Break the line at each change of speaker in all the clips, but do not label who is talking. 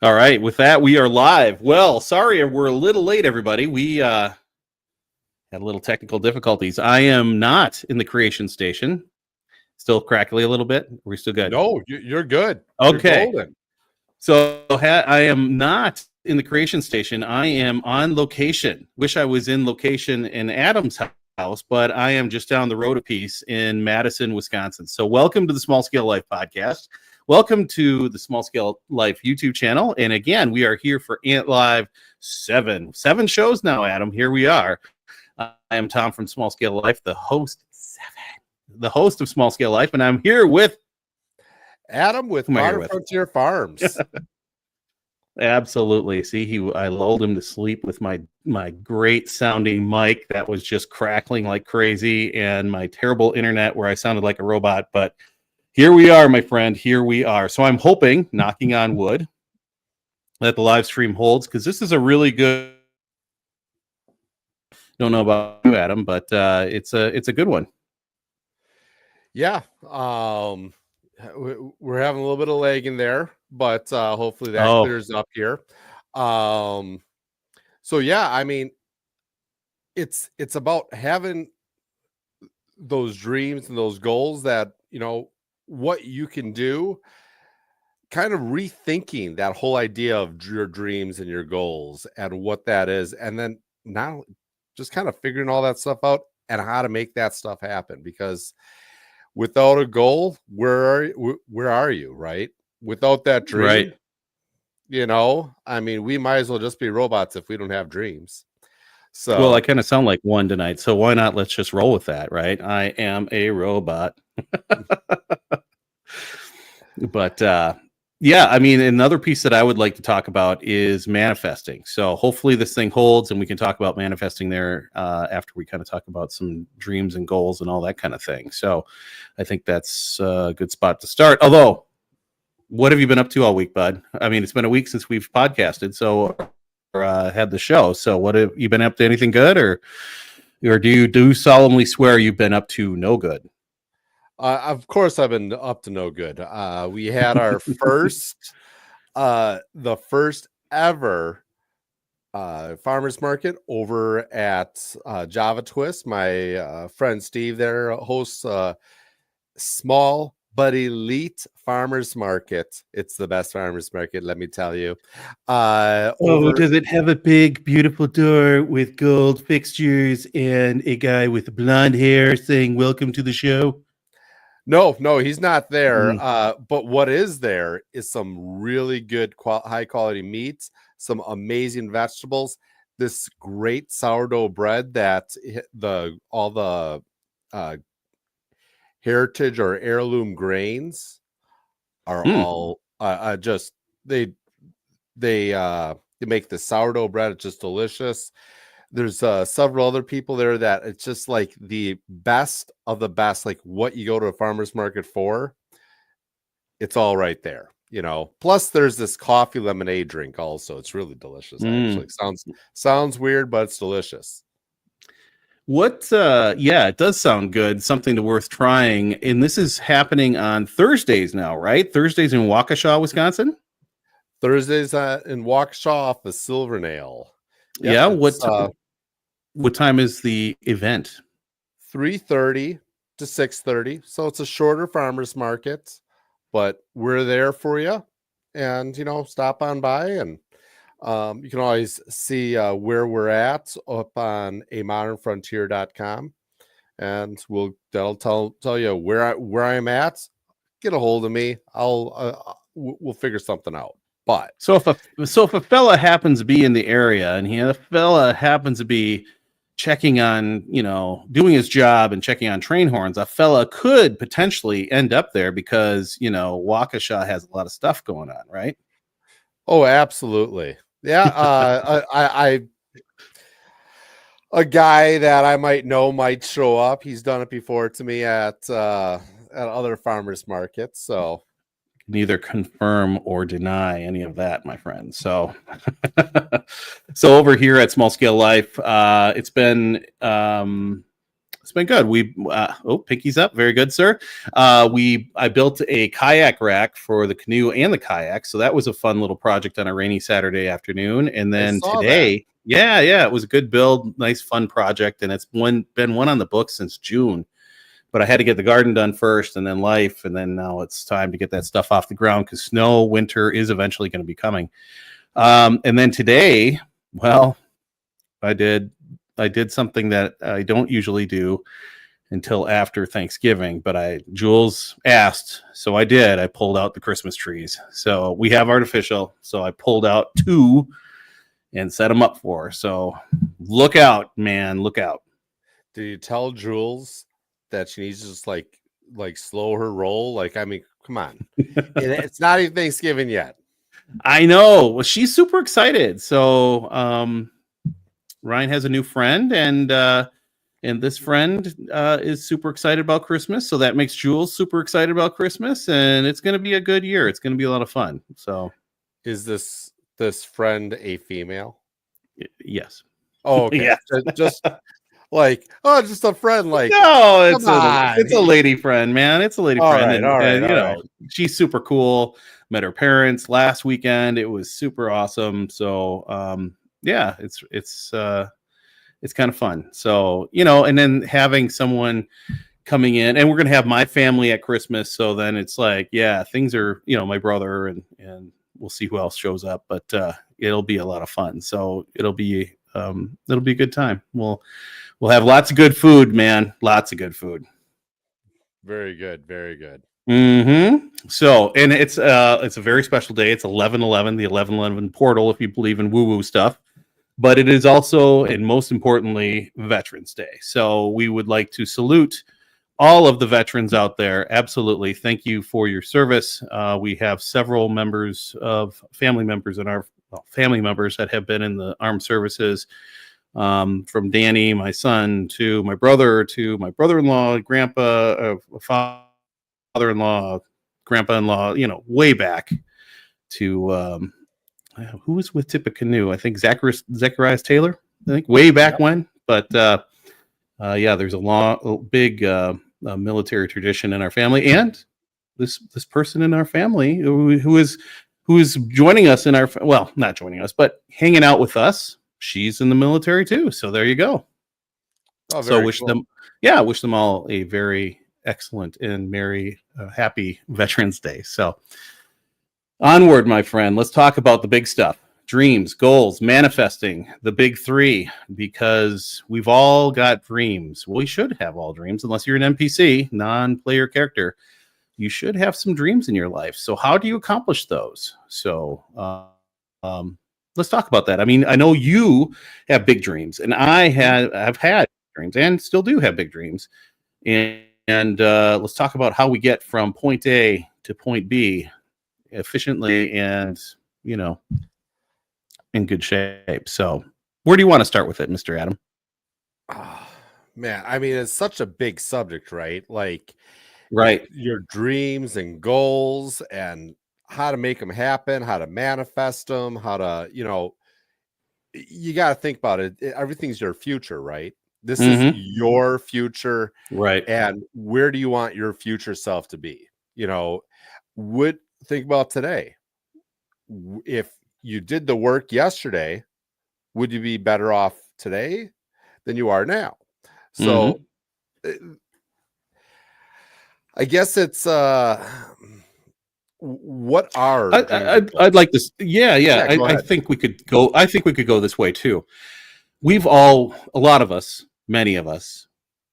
All right, with that, we are live. Well, sorry, we're a little late, everybody. We had a little technical difficulties. I am not in the creation station. Still crackly a little bit. Are we still good?
No, you're good. You're
Okay.
golden.
So I am not in the creation station. I am on location. Wish I was in location in Adam's house, but I am just down the road a piece in Madison, Wisconsin. So welcome to the Small Scale Life podcast. Welcome to the Small Scale Life YouTube channel. And again, we are here for Ant Live 7 shows now, Adam. Here we are. I am Tom from Small Scale Life, the host of Small Scale Life, and I'm here with
Adam with Modern Frontier Farms.
Absolutely. See, I lulled him to sleep with my great sounding mic that was just crackling like crazy, and my terrible internet where I sounded like a robot. But here we are, my friend. Here we are. So I'm hoping, knocking on wood, that the live stream holds, because this is a really good. Don't know about you, Adam, but it's a good one.
Yeah. We're having a little bit of lag in there, but hopefully that clears up here. So yeah, I mean, it's about having those dreams and those goals that, you know, what you can do, kind of rethinking that whole idea of your dreams and your goals and what that is, and then now just kind of figuring all that stuff out and how to make that stuff happen. Because without a goal, where are you, right? Without that dream,
right?
You know, I mean, we might as well just be robots if we don't have dreams. So,
well, I kind of sound like one tonight, so why not? Let's just roll with that, right? I am a robot. But yeah, I mean, another piece that I would like to talk about is manifesting. So hopefully this thing holds, and we can talk about manifesting there after we kind of talk about some dreams and goals and all that kind of thing. So I think that's a good spot to start. Although, what have you been up to all week, bud? I mean, it's been a week since we've podcasted, so had the show. So what have you been up to? Anything good, or do you solemnly swear you've been up to no good?
Of course, I've been up to no good. We had our the first ever farmers market over at Java Twist. My friend Steve there hosts small but elite farmers market. It's the best farmers market, let me tell you.
Does it have a big, beautiful door with gold fixtures and a guy with blonde hair saying "Welcome to the show"?
No, he's not there. But what is there is some really good high quality meats, some amazing vegetables, this great sourdough bread that all the heritage or heirloom grains are all just they make the sourdough bread. It's just delicious. There's several other people there that it's just like the best of the best, like what you go to a farmer's market for. It's all right there, you know. Plus there's this coffee lemonade drink also. It's really delicious. Actually, sounds weird, but it's delicious.
Yeah, it does sound good. Something worth trying. And this is happening on Thursdays now, right? Thursdays in Waukesha, Wisconsin?
Thursdays in Waukesha off the Silver Nail.
Yep, yeah, what time is the event?
3:30 to 6:30. So it's a shorter farmers market, but we're there for you. And, you know, stop on by, and you can always see where we're at up on amodernfrontier.com. And that'll tell you where I'm at. Get a hold of me. We'll figure something out. But
so if a fella happens to be in the area, and the fella happens to be checking on, you know, doing his job and checking on train horns, a fella could potentially end up there because, you know, Waukesha has a lot of stuff going on, right?
Oh, absolutely. Yeah. A guy that I might know might show up. He's done it before to me at other farmers markets. So
neither confirm or deny any of that, my friend. So, so over here at Small Scale Life, it's been been good. Pinky's up. Very good, sir. I built a kayak rack for the canoe and the kayak. So that was a fun little project on a rainy Saturday afternoon. And then today, it was a good build, nice, fun project. And it's been one on the books since June. But I had to get the garden done first and then life. And then now it's time to get that stuff off the ground because winter is eventually going to be coming. And then today, well, I did something that I don't usually do until after Thanksgiving, but Jules asked, so I did. I pulled out the Christmas trees. So we have artificial. So I pulled out 2 and set them up for her. So look out, man, look out.
Did you tell Jules that she needs to just like slow her roll? Like, I mean, come on. It's not even Thanksgiving yet.
I know. Well, she's super excited. So Ryan has a new friend, and this friend is super excited about Christmas. So that makes Jules super excited about Christmas, and it's going to be a good year. It's going to be a lot of fun. So,
is this friend a female?
Yes.
Oh, okay. Yeah. Just like, just a friend. Like,
no, it's a lady friend, man. It's a lady friend, and she's super cool. Met her parents last weekend. It was super awesome. So, it's kind of fun. So, and then having someone coming in, and we're going to have my family at Christmas. So then it's like, things are, my brother and we'll see who else shows up, but it'll be a lot of fun. So it'll be a good time. We'll have lots of good food, man. Lots of good food.
Very good. Very good.
Mm-hmm. So, and it's a very special day. It's 11/11, the 11/11 portal, if you believe in woo-woo stuff. But it is also, and most importantly, Veterans Day. So we would like to salute all of the veterans out there. Absolutely. Thank you for your service. We have several family members that have been in the armed services, from Danny, my son, to my brother, to my brother-in-law, grandpa, father-in-law, grandpa-in-law, way back to who was with Tippecanoe? I think Zacharias Taylor. I think way back when. But there's a big military tradition in our family, and this person in our family who is joining us in not joining us, but hanging out with us. She's in the military too. So there you go.
Oh, so wish
them all a very excellent and merry, happy Veterans Day. So onward, my friend. Let's talk about the big stuff. Dreams, goals, manifesting, the big 3, because we've all got dreams. Well, we should have all dreams, unless you're an NPC, non-player character. You should have some dreams in your life. So how do you accomplish those? So let's talk about that. I mean, I know you have big dreams, and I've had dreams and still do have big dreams. And let's talk about how we get from point A to point B efficiently and, in good shape. So where do you want to start with it, Mr. Adam?
Man, I mean, it's such a big subject, right? Like,
right.
Your dreams and goals and how to make them happen, how to manifest them, how to, you got to think about it. Everything's your future, right? This is your future.
Right.
And where do you want your future self to be? Think about today. If you did the work yesterday, would you be better off today than you are now? So I guess it's what are
I'd like this. I think we could go this way too. We've all, a lot of us, many of us,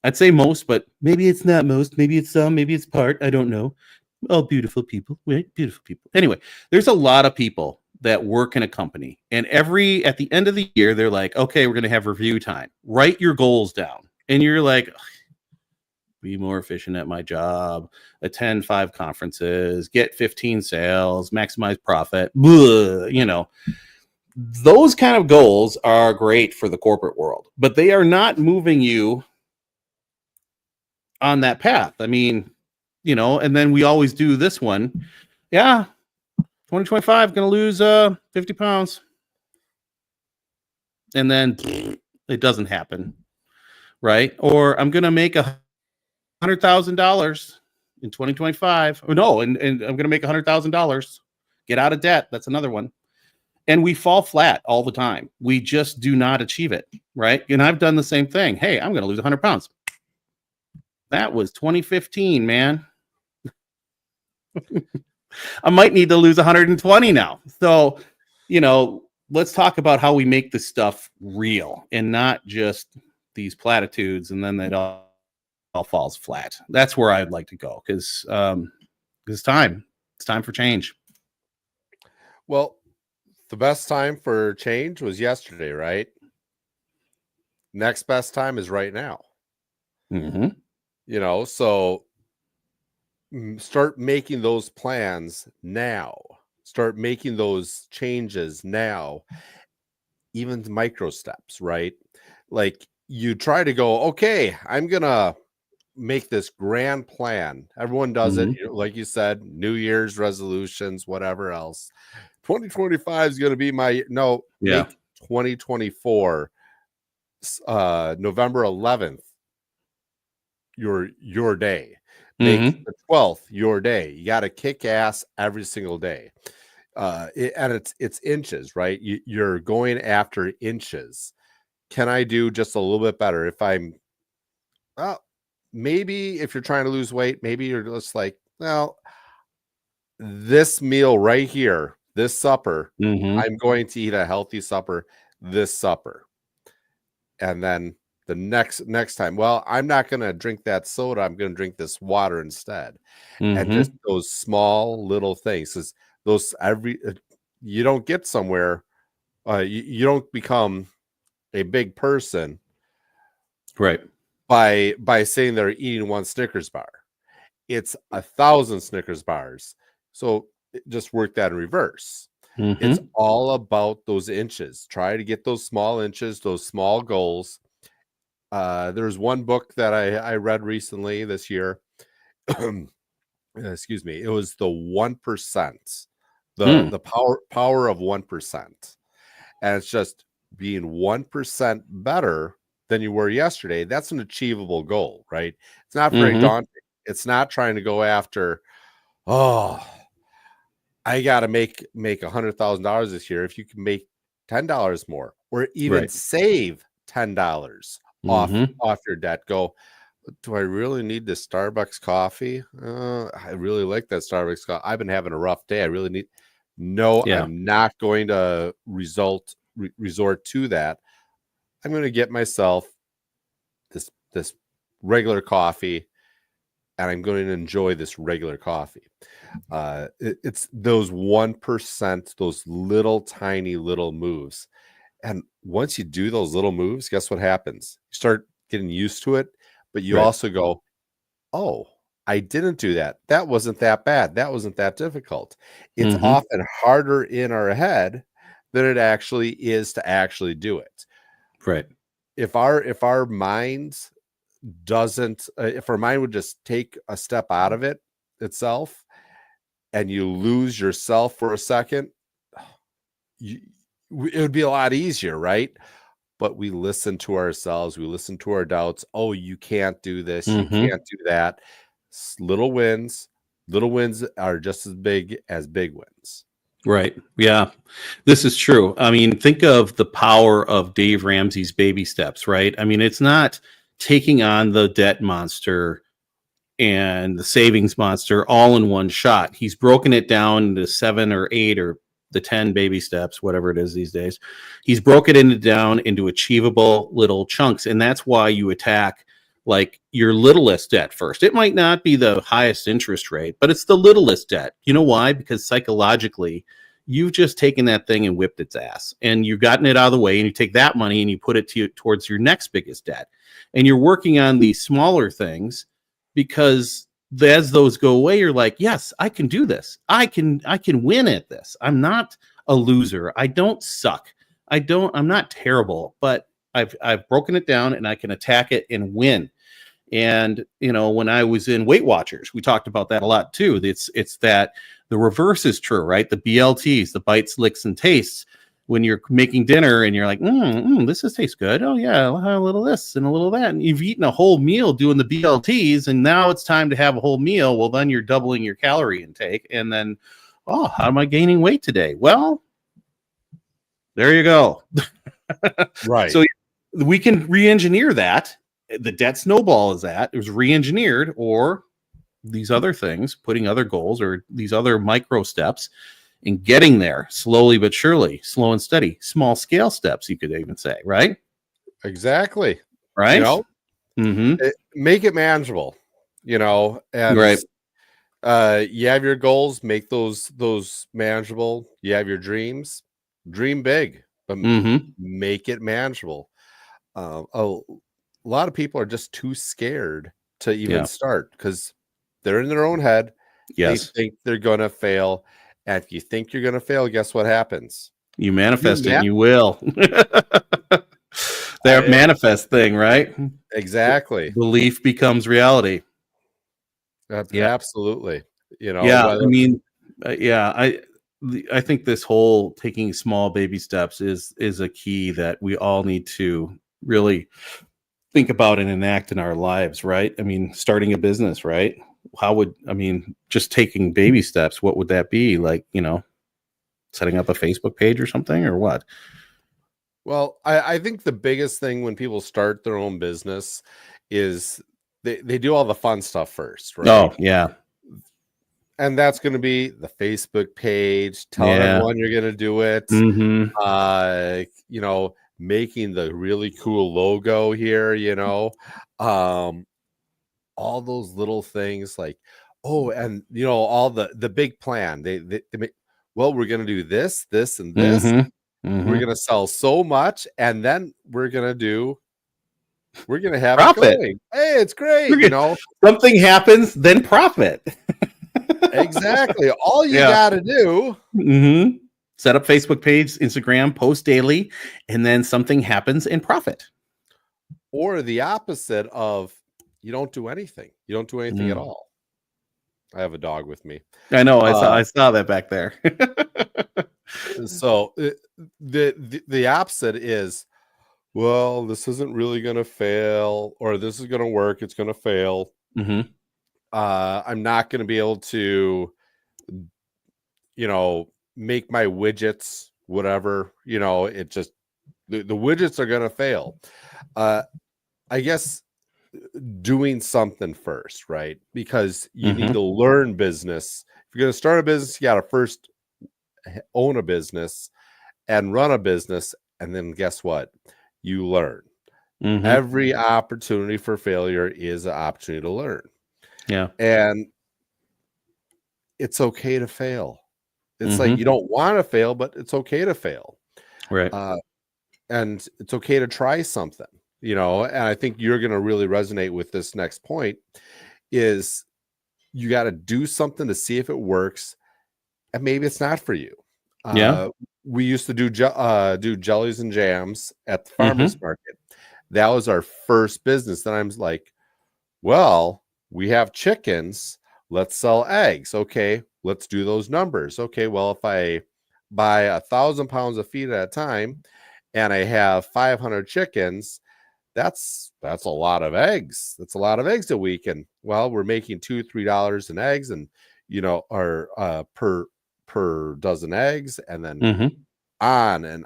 I'd say most, but maybe it's not most, maybe it's some, maybe it's part, I don't know. Oh, beautiful people, right? Beautiful people. Anyway, there's a lot of people that work in a company, and at the end of the year, they're like, okay, we're going to have review time. Write your goals down. And you're like, be more efficient at my job, attend 5 conferences, get 15 sales, maximize profit. Blah, those kind of goals are great for the corporate world, but they are not moving you on that path. I mean, and then we always do this one. Yeah. 2025, going to lose 50 pounds. And then it doesn't happen. right? Or I'm going to make $100,000 in 2025. Or no, and I'm going to make $100,000. Get out of debt. That's another one. And we fall flat all the time. We just do not achieve it, right? And I've done the same thing. Hey, I'm going to lose 100 pounds. That was 2015, man. I might need to lose 120 now. So, let's talk about how we make this stuff real and not just these platitudes, and then it all falls flat. That's where I'd like to go, because it's time. It's time for change.
Well, the best time for change was yesterday, right? Next best time is right now.
Mm-hmm.
So start making those plans now. Start making those changes now. Even micro steps, right? Like, you try to go, okay, I'm going to make this grand plan. Everyone does it. Like you said, New Year's resolutions, whatever else. 2025 is going to be make 2024 November 11th your day. Make the 12th your day. You got to kick ass every single day. And it's inches, right? You're going after inches. Can I do just a little bit better? If I'm, maybe if you're trying to lose weight, maybe you're just like, well, this meal right here, this supper, I'm going to eat a healthy supper, this supper. And then the next time, well, I'm not going to drink that soda. I'm going to drink this water instead. And just those small little things, you don't get somewhere. You don't become a big person,
right,
by saying they're eating one Snickers bar. It's 1,000 Snickers bars. So just work that in reverse. It's all about those inches. Try to get those small inches, those small goals. There's one book that I read recently this year. Excuse me. It was the 1%, the power of 1%. And it's just being 1% better than you were yesterday. That's an achievable goal, right? It's not very daunting. It's not trying to go after, I got to make $100,000 this year. If you can make $10 more, or even save $10 off your debt, go, do I really need this Starbucks coffee? I really like that Starbucks coffee. I've been having a rough day. I really need. No, I'm not going to resort to that. I'm going to get myself this regular coffee, and I'm going to enjoy this regular coffee. It's those 1%, those little tiny little moves. And once you do those little moves, guess what happens? You start getting used to it, but you also go, oh, I didn't do that. That wasn't that bad. That wasn't that difficult. It's often harder in our head than it actually is to actually do it.
Right.
If our minds if our mind would just take a step out of it itself, and you lose yourself for a second, it would be a lot easier, right? But we listen to ourselves. We listen to our doubts. Oh, you can't do this. You can't do that. Little wins are just as big wins.
Right. Yeah, this is true. I mean, think of the power of Dave Ramsey's baby steps, right? I mean, it's not taking on the debt monster and the savings monster all in one shot. He's broken it down into 7 or 8 or the 10 baby steps, whatever it is these days. He's broken it down into achievable little chunks. And that's why you attack like your littlest debt first. It might not be the highest interest rate, but it's the littlest debt. You know why? Because psychologically, you've just taken that thing and whipped its ass, and you've gotten it out of the way, and you take that money and you put it towards your next biggest debt. And you're working on these smaller things, because as those go away, you're like, yes, I can do this. I can win at this. I'm not a loser. I don't suck. I'm not terrible, but I've broken it down, and I can attack it and win. And, when I was in Weight Watchers, we talked about that a lot too. It's that the reverse is true, right? The BLTs, the bites, licks, and tastes. when you're making dinner and you're like, this tastes good. Oh yeah, I'll have a little of this and a little of that. And you've eaten a whole meal doing the BLTs, and now it's time to have a whole meal. Well, then you're doubling your calorie intake. And then, oh, how am I gaining weight today? Well, there you go.
Right.
So we can re-engineer that. The debt snowball is that it was re-engineered, or these other things, putting other goals or these other micro steps and getting there slowly but surely, slow and steady, small scale steps, you could even say, right?
Exactly.
Right.
You know, make it manageable, you know, and you have your goals, make those manageable. You have your dreams, dream big, but make it manageable. A lot of people are just too scared to even start because they're in their own head.
Yes.
They think they're going to fail. And if you think you're going to fail, guess what happens?
You manifest it and you will. That manifest thing, right?
Exactly.
Belief becomes reality.
That's absolutely. You know,
I mean, I think this whole taking small baby steps is a key that we all need to really think about and enact in our lives, right? I mean, starting a business, right? Just taking baby steps, what would that be? Like, you know, setting up a Facebook page or something, or what?
Well, I think the biggest thing when people start their own business is they do all the fun stuff first, right?
Oh, yeah.
And that's going to be the Facebook page, telling everyone you're going to do it. You know, making the really cool logo here, you know, all those little things like, and you know, all the big plan. They make, well, we're going to do this, this, and this. We're going to sell so much, and then we're going to have
profit.
It going. Hey, it's great. You know,
something happens, then profit.
Exactly. All you got to do.
Set up Facebook page, Instagram, post daily, and then something happens and profit.
Or the opposite of you don't do anything. You don't do anything at all. I have a dog with me.
I know. I saw that back there.
So the opposite is, well, this isn't really going to fail, or this is going to work. It's going to fail. I'm not going to be able to, you know, make my widgets, whatever, you know, it just, the widgets are going to fail. I guess doing something first, right? Because you need to learn business. If you're going to start a business, you got to first own a business and run a business. And then guess what? You learn. Every opportunity for failure is an opportunity to learn.
Yeah.
And it's okay to fail. It's like you don't want to fail, but it's okay to fail.
Right.
And it's okay to try something, you know, and I think you're going to really resonate with this next point is you got to do something to see if it works. And maybe it's not for you. We used to do jellies and jams at the farmer's market. That was our first business. Then I'm like, well, we have chickens. Let's sell eggs. Okay, let's do those numbers. Okay, well, if I buy 1,000 pounds of feed at a time and I have 500 chickens, that's a lot of eggs. That's a lot of eggs a week. And well, we're making $2-3 in eggs, and you know, or per dozen eggs, and then on and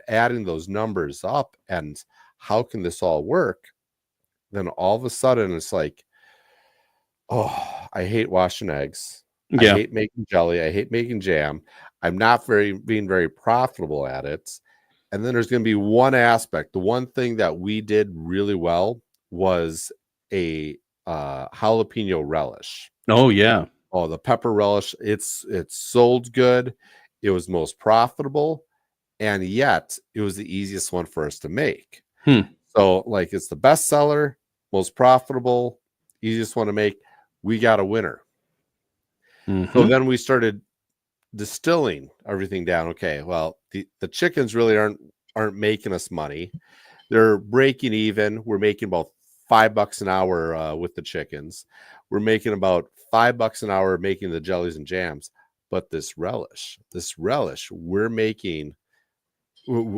adding those numbers up. And how can this all work? Then all of a sudden it's like, oh, I hate washing eggs. I hate making jelly. I hate making jam. I'm not being very profitable at it. And then there's going to be one aspect. The one thing that we did really well was a jalapeno relish.
Oh yeah.
Oh, the pepper relish. It's sold good. It was most profitable, and yet it was the easiest one for us to make. So like, it's the best seller, most profitable, easiest one to make. We got a winner. So then we started distilling everything down. Okay, well, the chickens really aren't making us money. They're breaking even. We're making about $5 an hour with the chickens. We're making about $5 an hour making the jellies and jams. But this relish, we're making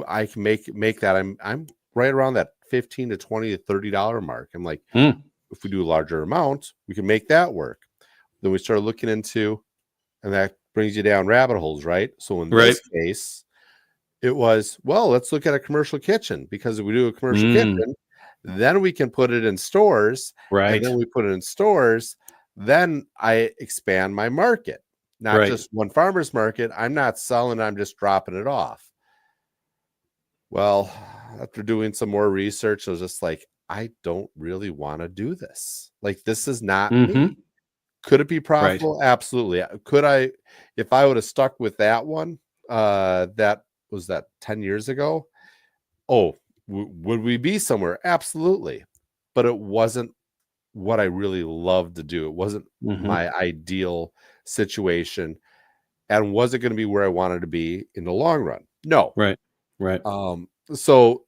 I can make that. I'm right around that $15 to $20 to $30 mark. I'm like, if we do a larger amount, we can make that work. Then we start looking into, and that brings you down rabbit holes, right? So in this case, it was, well, let's look at a commercial kitchen, because if we do a commercial kitchen, then we can put it in stores.
Right.
And then we put it in stores. Then I expand my market, not just one farmer's market. I'm not selling, I'm just dropping it off. Well, after doing some more research, I was just like, I don't really want to do this. Like, this is not me. Could it be profitable? Right. Absolutely. Could I, if I would have stuck with that one, that was that 10 years ago? Oh, would we be somewhere? Absolutely. But it wasn't what I really loved to do. It wasn't my ideal situation. And was it going to be where I wanted to be in the long run? No.
Right.
So,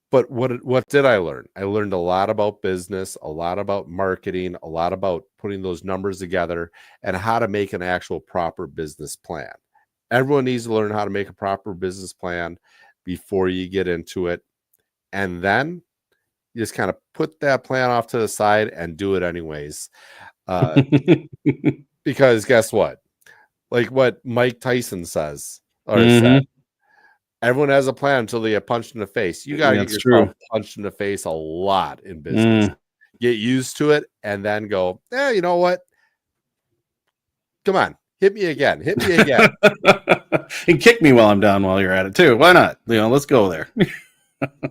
but what did I learn? I learned a lot about business, a lot about marketing, a lot about putting those numbers together, and how to make an actual proper business plan. Everyone needs to learn how to make a proper business plan before you get into it. And then you just kind of put that plan off to the side and do it anyways. Because guess what? Like what Mike Tyson says, or said, everyone has a plan until they get punched in the face. You got to get yourself punched in the face a lot in business. Get used to it, and then go, you know what? Come on, hit me again.
And kick me while I'm down while you're at it too. Why not? Let's go there.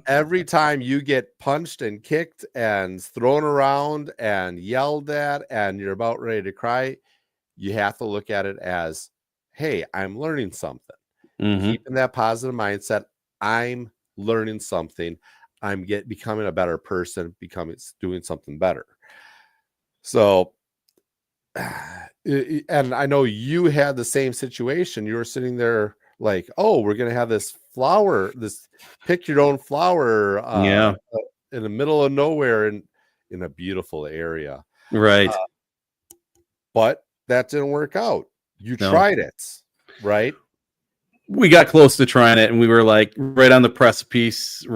Every time you get punched and kicked and thrown around and yelled at and you're about ready to cry, you have to look at it as, hey, I'm learning something. Keeping that positive mindset. I'm learning something. I'm becoming a better person, doing something better. So, and I know you had the same situation. You were sitting there like, oh, we're going to have this flower, this pick your own flower in the middle of nowhere in a beautiful area.
Right.
But that didn't work out. You tried it, right?
We got close to trying it, and we were like right on the precipice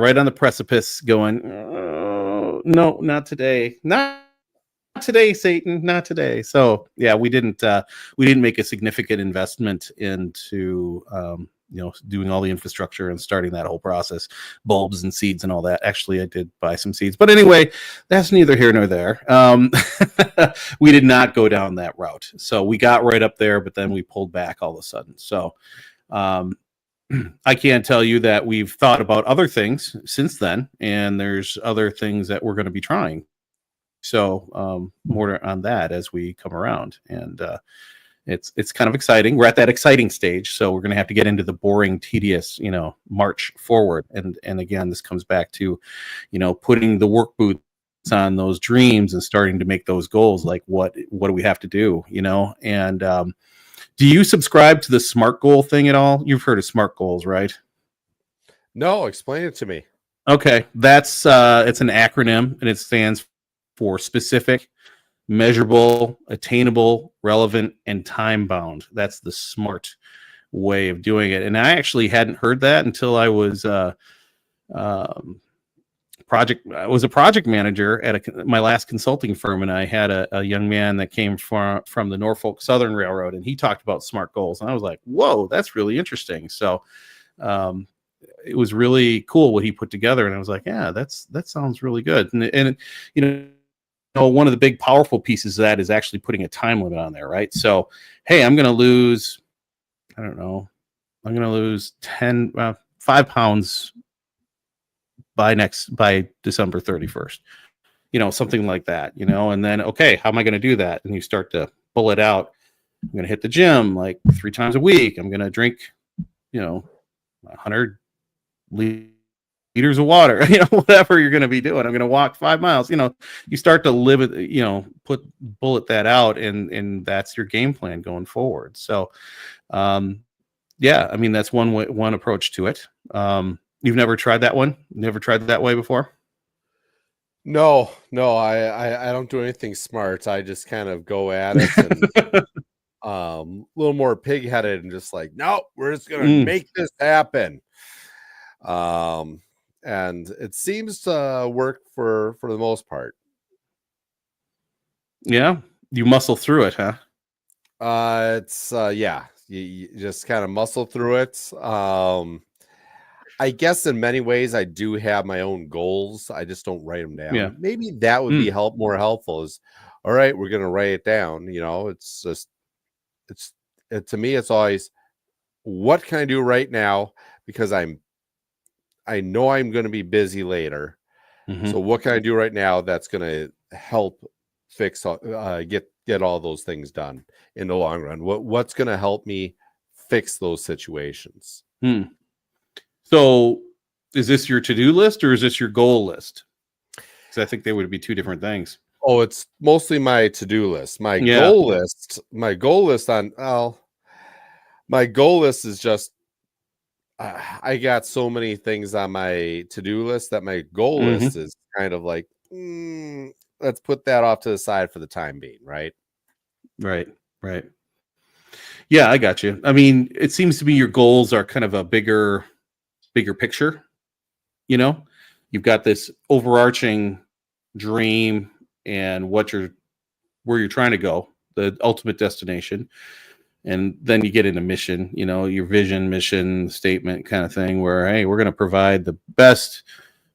going, oh, no, not today. Not today, Satan, not today. So yeah, we didn't make a significant investment into doing all the infrastructure and starting that whole process, bulbs and seeds and all that. Actually, I did buy some seeds, but anyway, that's neither here nor there. We did not go down that route. So we got right up there, but then we pulled back all of a sudden. So I can't tell you that we've thought about other things since then, and there's other things that we're going to be trying. So more on that as we come around, and it's kind of exciting. We're at that exciting stage, so we're going to have to get into the boring, tedious, march forward. And again, this comes back to, putting the work boots on those dreams and starting to make those goals. Like what do we have to do? And do you subscribe to the SMART goal thing at all? You've heard of SMART goals, right?
No, explain it to me.
Okay, that's it's an acronym, and it stands for specific, measurable, attainable, relevant, and time bound. That's the SMART way of doing it. And I actually hadn't heard that until I was a project manager at my last consulting firm, and I had a young man that came from the Norfolk Southern Railroad, and he talked about SMART goals, and I was like, whoa, that's really interesting. So it was really cool what he put together, and I was like, yeah, that sounds really good. And one of the big powerful pieces of that is actually putting a time limit on there, right? So, hey, I'm going to lose, I don't know, I'm going to lose 5 pounds by December 31st, something like that, and then, okay, how am I going to do that? And you start to pull it out. I'm going to hit the gym like 3 times a week. I'm going to drink, 100 liters of water, whatever you're going to be doing. I'm going to walk 5 miles. You start to live it, bullet that out, and that's your game plan going forward. So, that's one approach to it. You've never tried that one? Never tried that way before?
No, I don't do anything smart. I just kind of go at it and a little more pig-headed and just like, no, we're just going to make this happen. And it seems to work for the most part.
Yeah, you muscle through it, huh?
It's yeah, you just kind of muscle through it. I guess in many ways I do have my own goals. I just don't write them
Yeah.
down. Maybe that would be more helpful. Is all right. We're gonna write it down. You know, it's just to me. It's always what can I do right now because I know I'm going to be busy later. So what can I do right now that's going to help fix get all those things done in the long run? What's going to help me fix those situations?
So is this your to-do list or is this your goal list? Because I think they would be two different things.
Oh, it's mostly my to-do list. My goal list is just I got so many things on my to-do list that my goal list is kind of like, let's put that off to the side for the time being, right?
Right. Yeah, I got you. I mean, it seems to be your goals are kind of a bigger picture. You know, you've got this overarching dream and where you're trying to go, the ultimate destination. And then you get into mission, you know, your vision, mission statement kind of thing where, hey, we're going to provide the best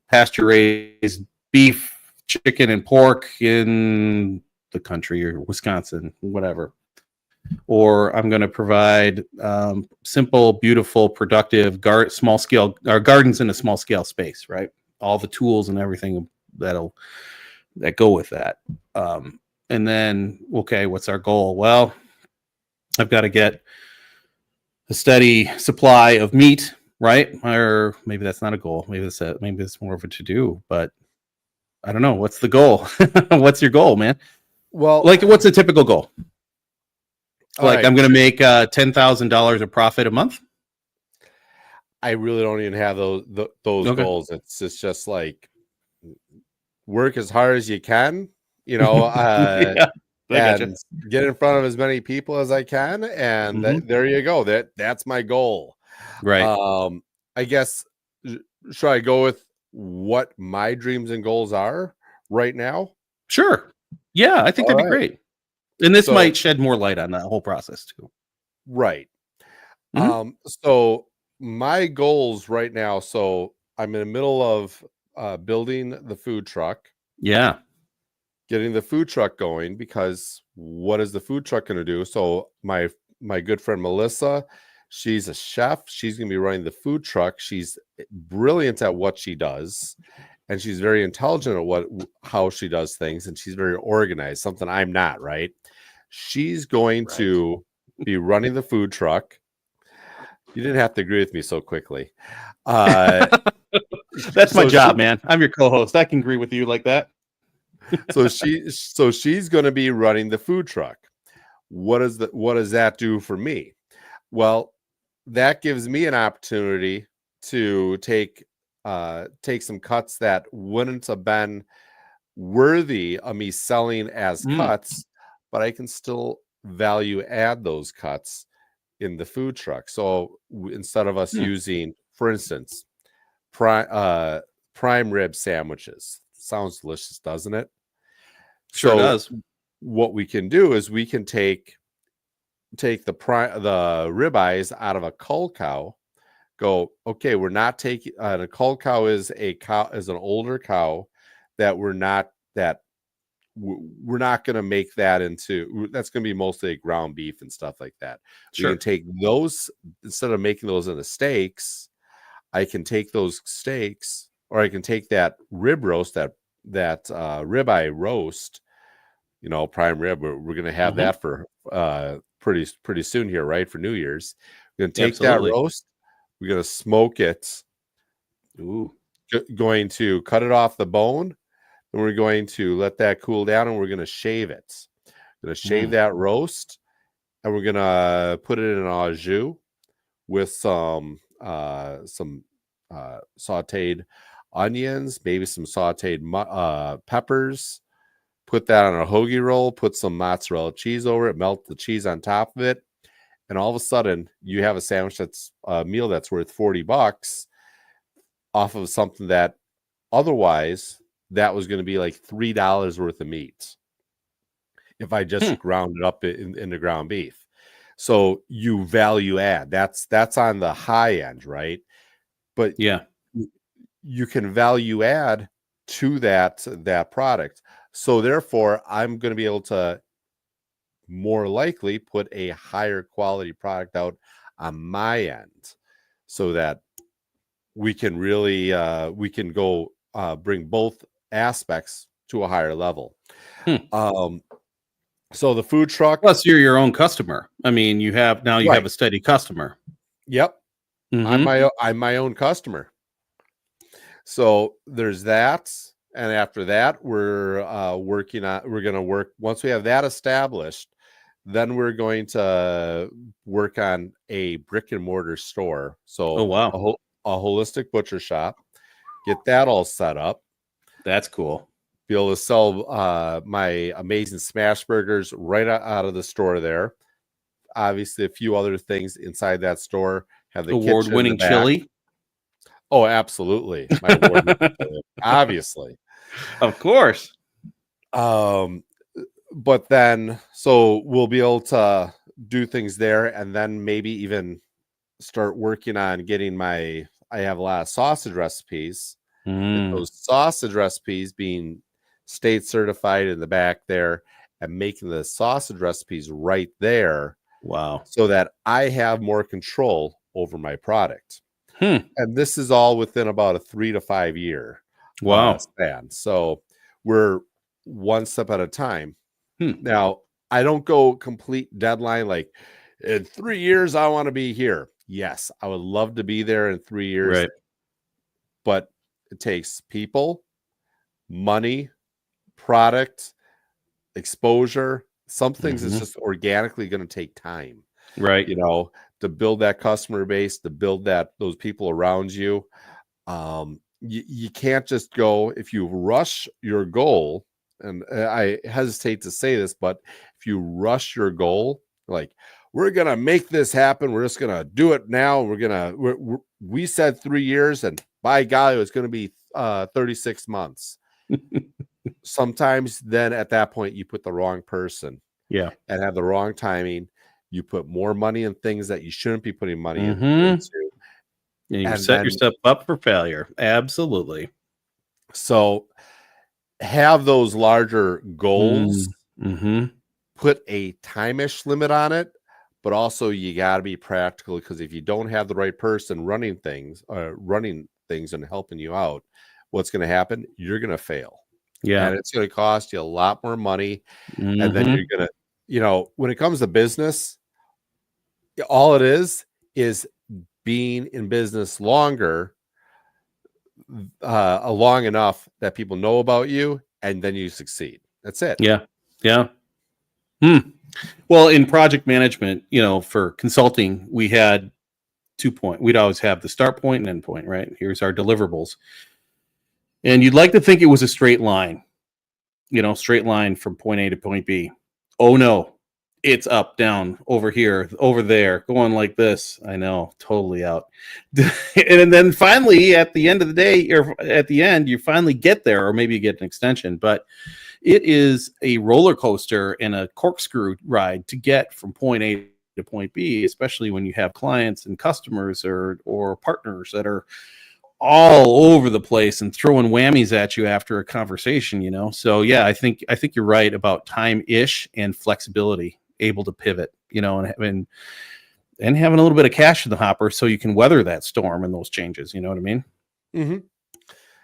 pasture raised beef, chicken, and pork in the country or Wisconsin, whatever. Or I'm going to provide simple, beautiful, productive, small scale gardens in a small scale space, right? All the tools and everything that go with that. And then, okay, what's our goal? Well, I've got to get a steady supply of meat, right? Or maybe that's not a goal. Maybe it's more of a to-do, but I don't know. What's the goal? What's your goal, man?
Well,
like what's a typical goal? Like
right.
I'm going to make $10,000 of profit a month.
I really don't even have those goals. It's just like work as hard as you can, you know, and get in front of as many people as I can. And there you go. That's my goal.
Right.
I guess, should I go with what my dreams and goals are right now?
Sure. Yeah, I think that'd be great. And this might shed more light on that whole process too.
Right. So my goals right now, so I'm in the middle of building the food truck.
Yeah.
Getting the food truck going, because what is the food truck going to do? So my good friend Melissa, she's a chef. She's going to be running the food truck. She's brilliant at what she does, and she's very intelligent at how she does things, and she's very organized, something I'm not, right? She's going to be running the food truck. You didn't have to agree with me so quickly.
That's my job, man. I'm your co-host. I can agree with you like that.
So she's going to be running the food truck. What does that do for me? Well, that gives me an opportunity to take some cuts that wouldn't have been worthy of me selling as cuts, but I can still value add those cuts in the food truck. So instead of us using, for instance, prime rib sandwiches, sounds delicious, doesn't it?
Sure does.
What we can do is we can take the ribeyes out of a cull cow. Go, okay, we're not taking a cull cow is an older cow that we're not going to make that into. That's going to be mostly ground beef and stuff like that. Sure. We can take those, instead of making those into steaks, I can take those steaks, or I can take that rib roast, that ribeye roast, you know, prime rib. We're going to have that for pretty soon here, right? For New Year's. We're going to take that roast. We're going to smoke it. Going to cut it off the bone. And we're going to let that cool down, and we're going to shave it. We're going to shave that roast, and we're going to put it in an au jus with some sauteed onions, maybe some sauteed peppers. Put that on a hoagie roll, put some mozzarella cheese over it, melt the cheese on top of it, and all of a sudden you have a sandwich that's a meal that's worth $40 off of something that otherwise that was going to be like $3 worth of meat if I just ground it up in the ground beef. So you value add. That's on the high end, right? But
Yeah.
you can value add to that product. So therefore, I'm going to be able to more likely put a higher quality product out on my end, so that we can really we can go bring both aspects to a higher level. So the food truck.
Plus, you're your own customer. I mean, you have a steady customer.
Yep.
Mm-hmm.
I'm my own customer. So there's that. And after that, we're going to work once we have that established, then we're going to work on a brick and mortar store. So
Oh, wow.
a holistic butcher shop, get that all set up.
That's cool.
Be able to sell my amazing smash burgers right out of the store there. Obviously, a few other things inside that store. Have the
award-winning chili.
Oh, absolutely. My award-winning chili, obviously.
Of course.
But then, so we'll be able to do things there, and then maybe even start working on getting I have a lot of sausage recipes. Those sausage recipes being state certified in the back there, and making the sausage recipes right there.
Wow.
So that I have more control over my product. And this is all within about a 3 to 5 year span. So we're one step at a time. Now, I don't go complete deadline, like in 3 years, I want to be here. Yes, I would love to be there in 3 years.
Right.
But it takes people, money, product, exposure. Some things is just organically going to take time.
Right.
You know, to build that customer base, to build those people around you. You can't just go, if you rush your goal, and I hesitate to say this, but if you rush your goal, like, we're going to make this happen, we're just going to do it now. We said 3 years, and by golly, it was going to be 36 months. Sometimes then at that point, you put the wrong person.
Yeah.
And have the wrong timing. You put more money in things that you shouldn't be putting money into.
And you set yourself up for failure. Absolutely.
So have those larger goals, put a time-ish limit on it, but also you got to be practical, because if you don't have the right person running things and helping you out, what's going to happen? You're going to fail.
Yeah.
And it's going to cost you a lot more money. And then you're going to, when it comes to business, all it is being in business long enough that people know about you, and then you succeed. That's it.
Yeah. Yeah. Well, in project management, for consulting, we had 2 points. We'd always have the start point and end point, right? Here's our deliverables. And you'd like to think it was a straight line, straight line from point A to point B. Oh no, it's up, down, over here, over there, going like this. I know, totally out. And then finally, at the end of the day, or at the end, you finally get there, or maybe you get an extension. But it is a roller coaster and a corkscrew ride to get from point A to point B, especially when you have clients and customers or partners that are all over the place and throwing whammies at you after a conversation, So yeah, I think you're right about time-ish and flexibility, able to pivot, and having a little bit of cash in the hopper so you can weather that storm and those changes. You know what I mean?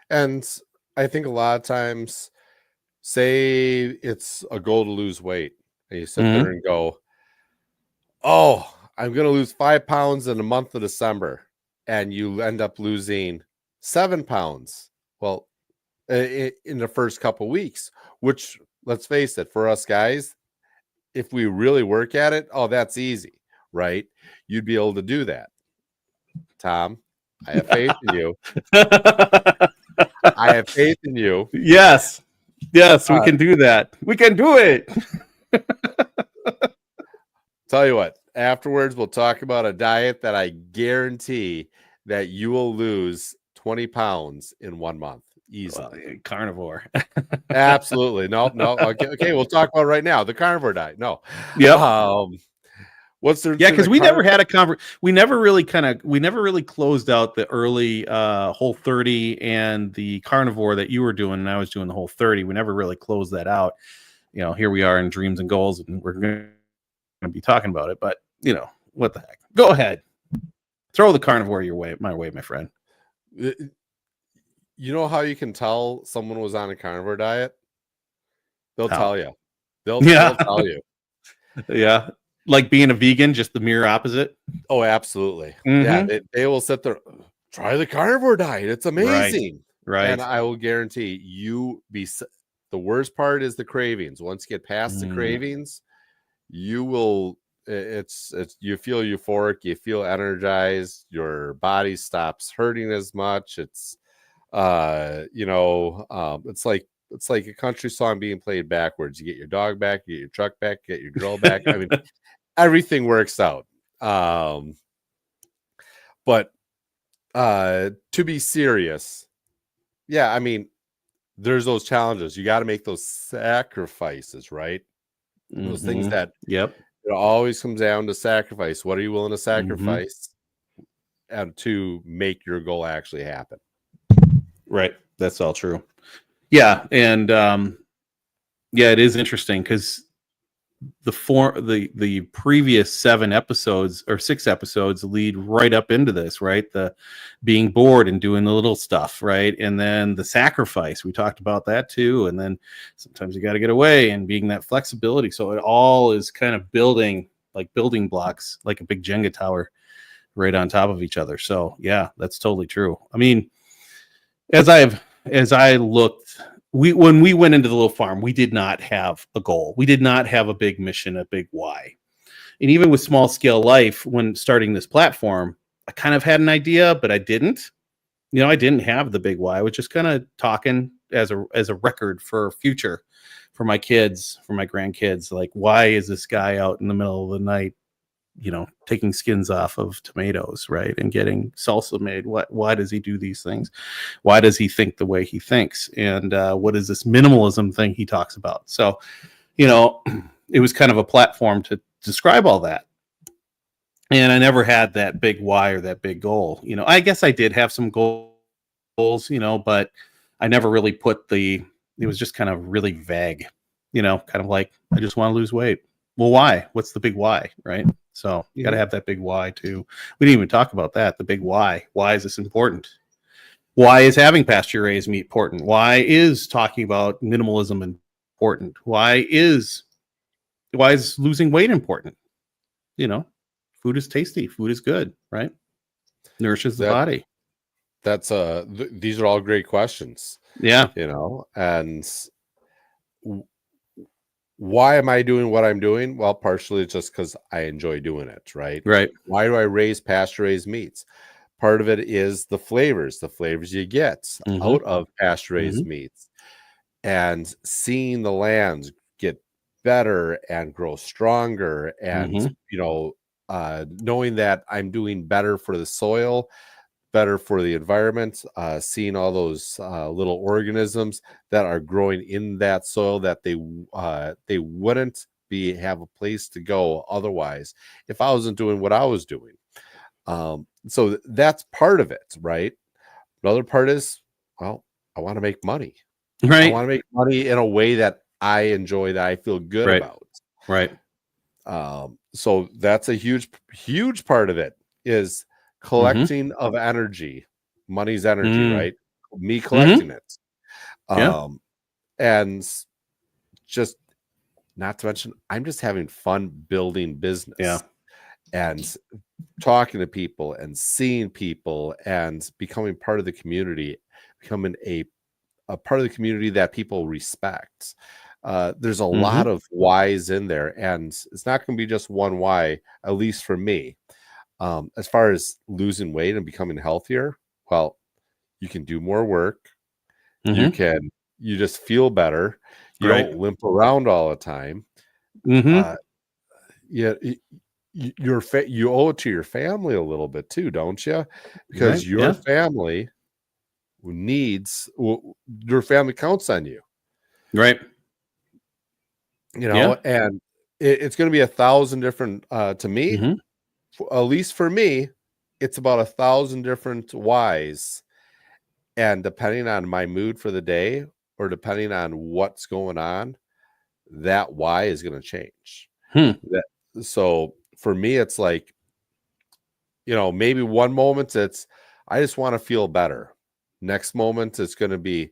And I think a lot of times, say it's a goal to lose weight, and you sit there and go, oh, I'm going to lose 5 pounds in the month of December. And you end up losing 7 pounds. Well, in the first couple weeks, which, let's face it, for us guys, if we really work at it, that's easy, right? You'd be able to do that. Tom, I have faith in you. I have faith in you.
Yes, we can do that. We can do it.
Tell you what, afterwards, we'll talk about a diet that I guarantee that you will lose 20 pounds in 1 month. Easily.
Well, carnivore.
Absolutely. No. Okay. We'll talk about it right now. The carnivore diet. No.
Yep.
What's there?
Yeah, because we never had a we never really closed out the early Whole30 and the carnivore that you were doing, and I was doing the Whole30. We never really closed that out. Here we are in Dreams and Goals, and we're going to be talking about it. But what the heck? Go ahead, throw the carnivore my way, my friend.
You know how you can tell someone was on a carnivore diet? They'll tell you. They'll tell you.
Yeah. Like being a vegan, just the mirror opposite.
Oh, absolutely. Mm-hmm. Yeah. They will sit there, try the carnivore diet. It's amazing.
Right.
And I will guarantee the worst part is the cravings. Once you get past the cravings, you will, you feel euphoric. You feel energized. Your body stops hurting as much. It's, it's like a country song being played backwards. You get your dog back, you get your truck back, you get your girl back. I mean, everything works out. But to be serious, yeah, I mean, there's those challenges. You got to make those sacrifices, right? Mm-hmm. Those things that it always comes down to sacrifice. What are you willing to sacrifice and to make your goal actually happen?
Right. That's all true. Yeah. And it is interesting because the previous 7 episodes or 6 episodes lead right up into this, right? The being bored and doing the little stuff, right? And then the sacrifice, we talked about that too. And then sometimes you got to get away and being that flexibility. So it all is kind of building blocks, like a big Jenga tower right on top of each other. So yeah, that's totally true. I mean, as I looked, when we went into the little farm, we did not have a goal. We did not have a big mission, a big why. And even with Small Scale Life, when starting this platform, I kind of had an idea, but I didn't. I didn't have the big why. I was just kind of talking as a record for future, for my kids, for my grandkids. Like, why is this guy out in the middle of the night, taking skins off of tomatoes, right? And getting salsa made. Why does he do these things? Why does he think the way he thinks? And what is this minimalism thing he talks about? So, it was kind of a platform to describe all that. And I never had that big why or that big goal. I guess I did have some goals, but I never really it was just kind of really vague, kind of like, I just want to lose weight. Well, why? What's the big why, right? So you got to have that big why too. We didn't even talk about that. The big why. Why is this important? Why is having pasture raised meat important? Why is talking about minimalism important? Why is losing weight important? Food is tasty. Food is good, right? Nourishes the body.
That's these are all great questions.
Yeah.
And why am I doing what I'm doing? Well, partially just because I enjoy doing it, right?
Right.
Why do I raise pasture-raised meats? Part of it is the flavors you get out of pasture-raised meats, and seeing the lands get better and grow stronger, and knowing that I'm doing better for the soil, better for the environment, seeing all those little organisms that are growing in that soil that they wouldn't have a place to go otherwise if I wasn't doing what I was doing. So that's part of it, right? Another part is, well, I want to make money.
Right.
I want to make money in a way that I enjoy, that I feel good about.
Right.
So that's a huge part of it is collecting of energy. Money's energy, right? Me collecting it. And just not to mention, I'm just having fun building business and talking to people and seeing people and becoming part of the community, becoming a part of the community that people respect. There's a lot of whys in there, and it's not going to be just one why, at least for me. As far as losing weight and becoming healthier, well, you can do more work. You just feel better. You don't limp around all the time. You owe it to your family a little bit too, don't you? Because your family needs, your family counts on you,
right?
And it's going to be 1,000 different, to me,
Mm-hmm.
at least for me, it's about 1,000 different whys. And depending on my mood for the day, or depending on what's going on, that why is going to change. So for me, it's like, maybe one moment it's, I just want to feel better. Next moment it's going to be,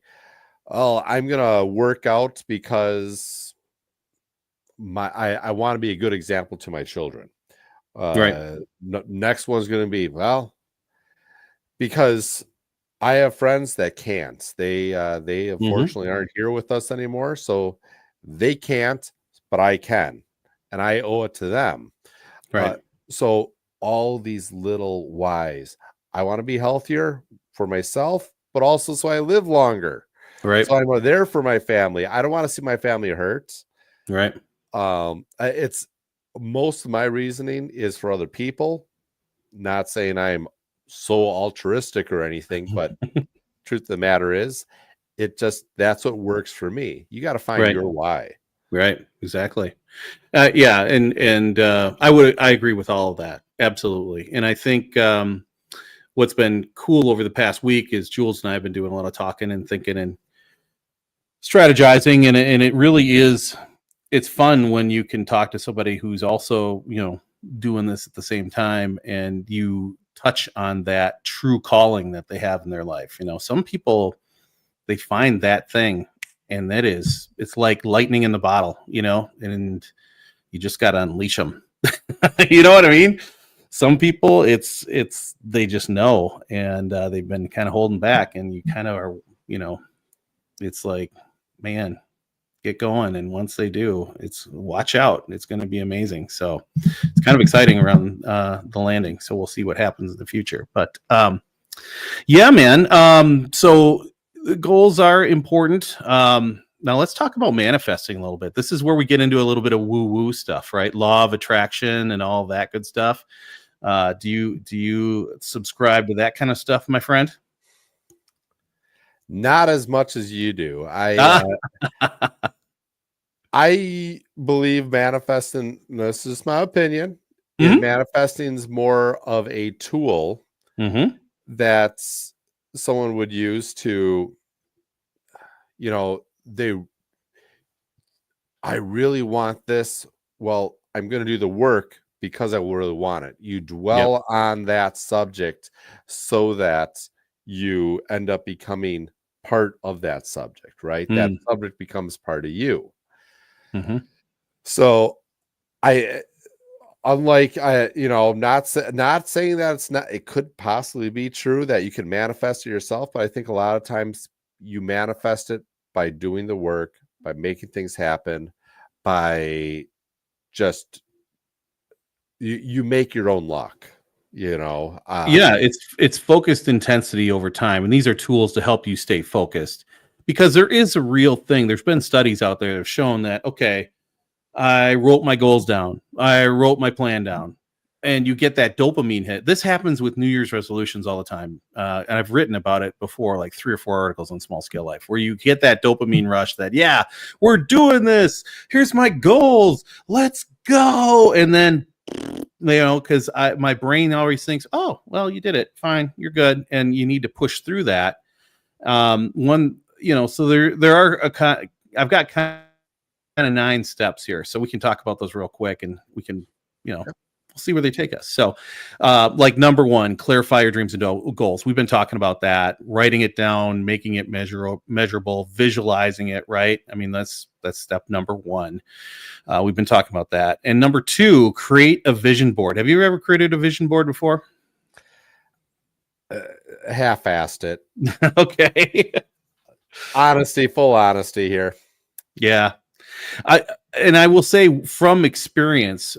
oh, I'm going to work out because I want to be a good example to my children.
Right.
Next one's going to be, well, because I have friends that can't. They unfortunately aren't here with us anymore, so they can't, but I can, and I owe it to them.
Right.
So all these little whys. I want to be healthier for myself, but also so I live longer.
Right.
So I'm there for my family. I don't want to see my family hurt.
Right.
It's most of my reasoning is for other people. Not saying I'm so altruistic or anything, but truth of the matter is, that's what works for me. You got to find your why.
Right. Exactly. Yeah. And I agree with all of that. Absolutely. And I think what's been cool over the past week is Jules and I have been doing a lot of talking and thinking and strategizing. And it really is, it's fun when you can talk to somebody who's also, doing this at the same time, and you touch on that true calling that they have in their life. Some people, they find that thing, and it's like lightning in the bottle, and you just got to unleash them. You know what I mean? Some people, they just know, and they've been kind of holding back, and you kind of are, it's like, man, get going. And once they do, it's watch out. It's going to be amazing. So it's kind of exciting around the landing. So we'll see what happens in the future. But yeah, man. So the goals are important. Now let's talk about manifesting a little bit. This is where we get into a little bit of woo-woo stuff, right? Law of attraction and all that good stuff. Do you subscribe to that kind of stuff, my friend?
Not as much as you do. I believe manifesting, this is my opinion, manifesting is more of a tool that someone would use to, I really want this. Well, I'm going to do the work because I really want it. You dwell on that subject so that you end up becoming part of that subject, right? That subject becomes part of you. So not saying that it could possibly be true that you can manifest it yourself, but I think a lot of times you manifest it by doing the work, by making things happen, by just you make your own luck.
It's focused intensity over time, and these are tools to help you stay focused, because there is a real thing. There's been studies out there that have shown that, okay, I wrote my goals down, I wrote my plan down, and you get that dopamine hit. This happens with New Year's resolutions all the time, and I've written about it before, like 3 or 4 articles on Small Scale Life, where you get that dopamine rush that, yeah, we're doing this, here's my goals, let's go. And then because my brain always thinks, oh, well, you did it, fine, you're good, and you need to push through that. So there are I've got kind of 9 steps here, so we can talk about those real quick, and we can we'll see where they take us. So like number 1, clarify your dreams and goals. We've been talking about that, writing it down, making it measurable, visualizing it, right? I mean, that's step number 1. We've been talking about that. And number 2, create a vision board. Have you ever created a vision board before?
Half-assed it.
Okay.
Full honesty here.
Yeah. I will say from experience,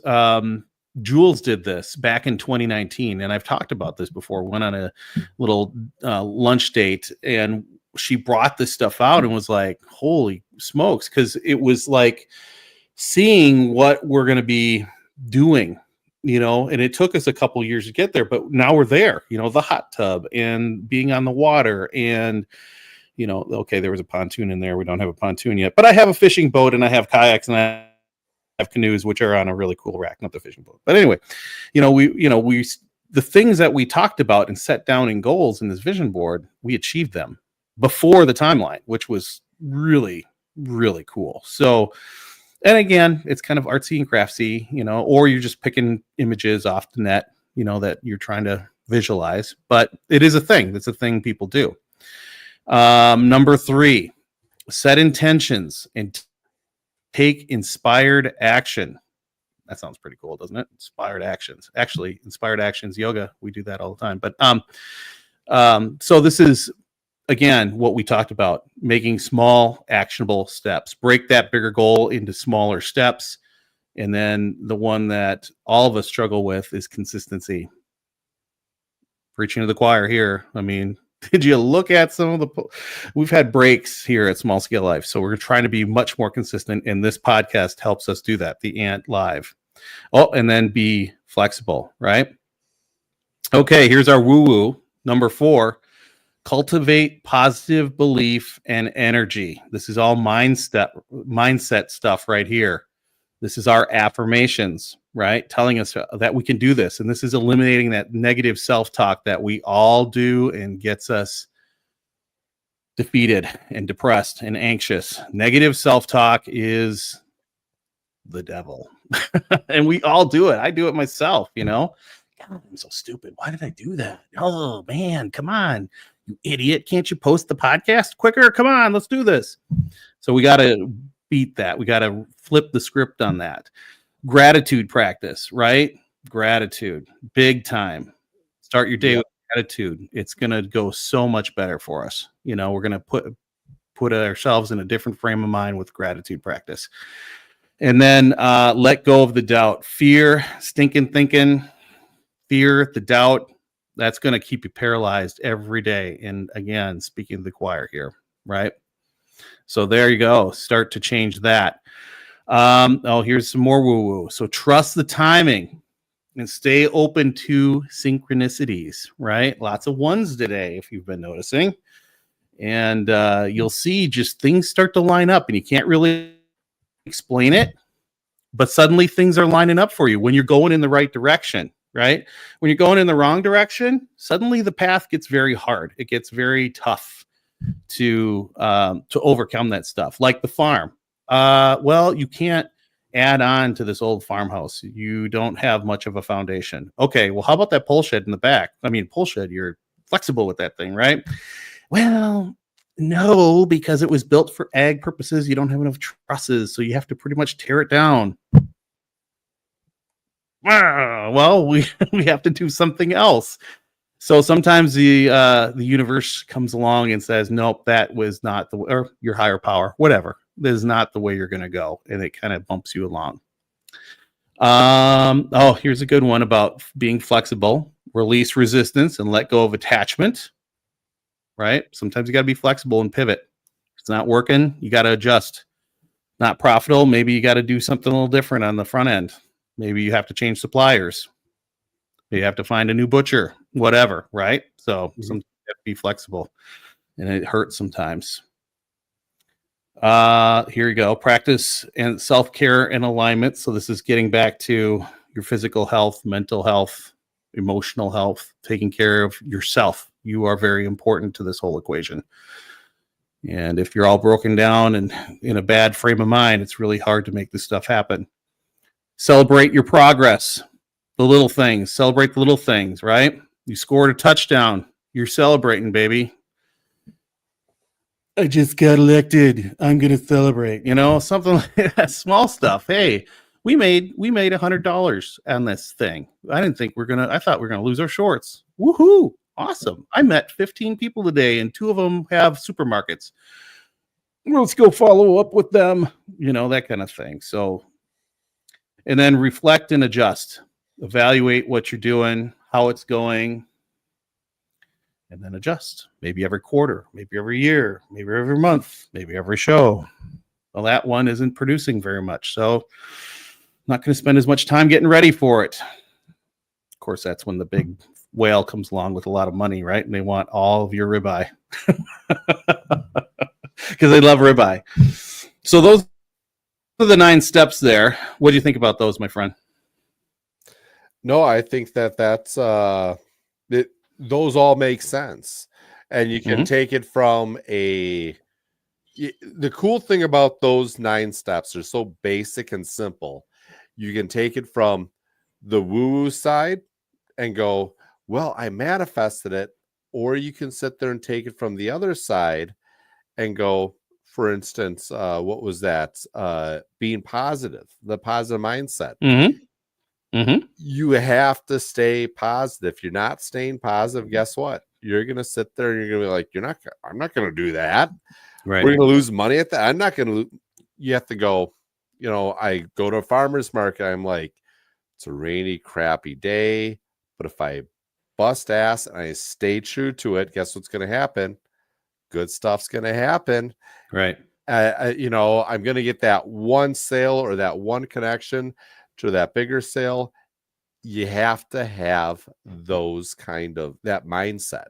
Jules did this back in 2019, and I've talked about this before. Went on a little lunch date, and she brought this stuff out and was like, holy smokes, because it was like seeing what we're going to be doing and it took us a couple years to get there, but now we're there, the hot tub and being on the water and, okay, there was a pontoon in there. We don't have a pontoon yet, but I have a fishing boat and I have kayaks and I have canoes, which are on a really cool rack, not the fishing boat. But anyway, the things that we talked about and set down in goals in this vision board, we achieved them before the timeline, which was really, really cool. So, and again, it's kind of artsy and craftsy, or you're just picking images off the net, that you're trying to visualize, but it is a thing. That's a thing people do. Number 3, set intentions and take inspired action. That sounds pretty cool, doesn't it? Inspired actions. Actually, inspired actions yoga, we do that all the time. But so this is, again, what we talked about, making small actionable steps. Break that bigger goal into smaller steps. And then the one that all of us struggle with is consistency. Preaching to the choir here. I mean, did you look at some of we've had breaks here at Small Scale Life. So we're trying to be much more consistent. And this podcast helps us do that. The Ant Live. Oh, and then be flexible, right? Okay, here's our woo-woo. Number 4, cultivate positive belief and energy. This is all mindset stuff right here. This is our affirmations, right? Telling us that we can do this. And this is eliminating that negative self-talk that we all do and gets us defeated and depressed and anxious. Negative self-talk is the devil. And we all do it. I do it myself, God, I'm so stupid. Why did I do that? Oh, man, come on, you idiot. Can't you post the podcast quicker? Come on, let's do this. So we got to beat that. We got to flip the script on that. Gratitude practice, right? Gratitude, big time. Start your day with gratitude. It's going to go so much better for us. We're going to put ourselves in a different frame of mind with gratitude practice. And then let go of the doubt. Fear, stinking thinking, fear, the doubt, that's going to keep you paralyzed every day. And again, speaking of the choir here, right? So there you go. Start to change that. Here's some more woo-woo. So trust the timing and stay open to synchronicities, right? Lots of ones today, if you've been noticing. And you'll see just things start to line up and you can't really explain it, but suddenly things are lining up for you when you're going in the right direction, right? When you're going in the wrong direction, suddenly the path gets very hard. It gets very tough to overcome that stuff, like the farm. Well, you can't add on to this old farmhouse. You don't have much of a foundation. Okay, well, how about that pole shed in the back? I mean, pole shed, you're flexible with that thing, right? Well, no, because it was built for ag purposes. You don't have enough trusses, so you have to pretty much tear it down. Well, we have to do something else. So sometimes the universe comes along and says, nope, that was not the way, or your higher power, whatever. This is not the way you're going to go. And it kind of bumps you along. Here's a good one about being flexible. Release resistance and let go of attachment, right? Sometimes you got to be flexible and pivot. If it's not working, you got to adjust. Not profitable, maybe you got to do something a little different on the front end. Maybe you have to change suppliers. You have to find a new butcher, whatever, right? So sometimes you have to be flexible, and it hurts sometimes. Here you go. Practice and self-care and alignment. So this is getting back to your physical health, mental health, emotional health, taking care of yourself. You are very important to this whole equation. And if you're all broken down and in a bad frame of mind, it's really hard to make this stuff happen. Celebrate your progress. The little things. Celebrate the little things, right? You scored a touchdown. You're celebrating, baby. I just got elected. I'm going to celebrate. Something like that. Small stuff. Hey, we made $100 on this thing. I thought we were going to lose our shorts. Woohoo. Awesome. I met 15 people today and 2 of them have supermarkets. Let's go follow up with them. That kind of thing. So, and then reflect and adjust. Evaluate what you're doing, how it's going, and then adjust. Maybe every quarter, maybe every year, maybe every month, maybe every show. Well, that one isn't producing very much, so I'm not going to spend as much time getting ready for it. course, that's when the big whale comes along with a lot of money, right? And they want all of your ribeye because they love ribeye. So those are the 9 steps there. What do you think about those, my friend?
No, I think that's those all make sense, and you can take it from the cool thing about those 9 steps are so basic and simple. You can take it from the woo-woo side and go, well, I manifested it, or you can sit there and take it from the other side and go, for instance, what was that? Being positive, the positive mindset. You have to stay positive. If you're not staying positive, guess what? You're going to sit there and you're going to be like, I'm not going to do that.
Right.
We're going to lose money at that. I'm not going to. You have to go, I go to a farmer's market. I'm like, it's a rainy, crappy day. But if I bust ass and I stay true to it, guess what's going to happen? Good stuff's going to happen.
Right.
I'm going to get that one sale or that one connection to that bigger sale. You have to have those that mindset,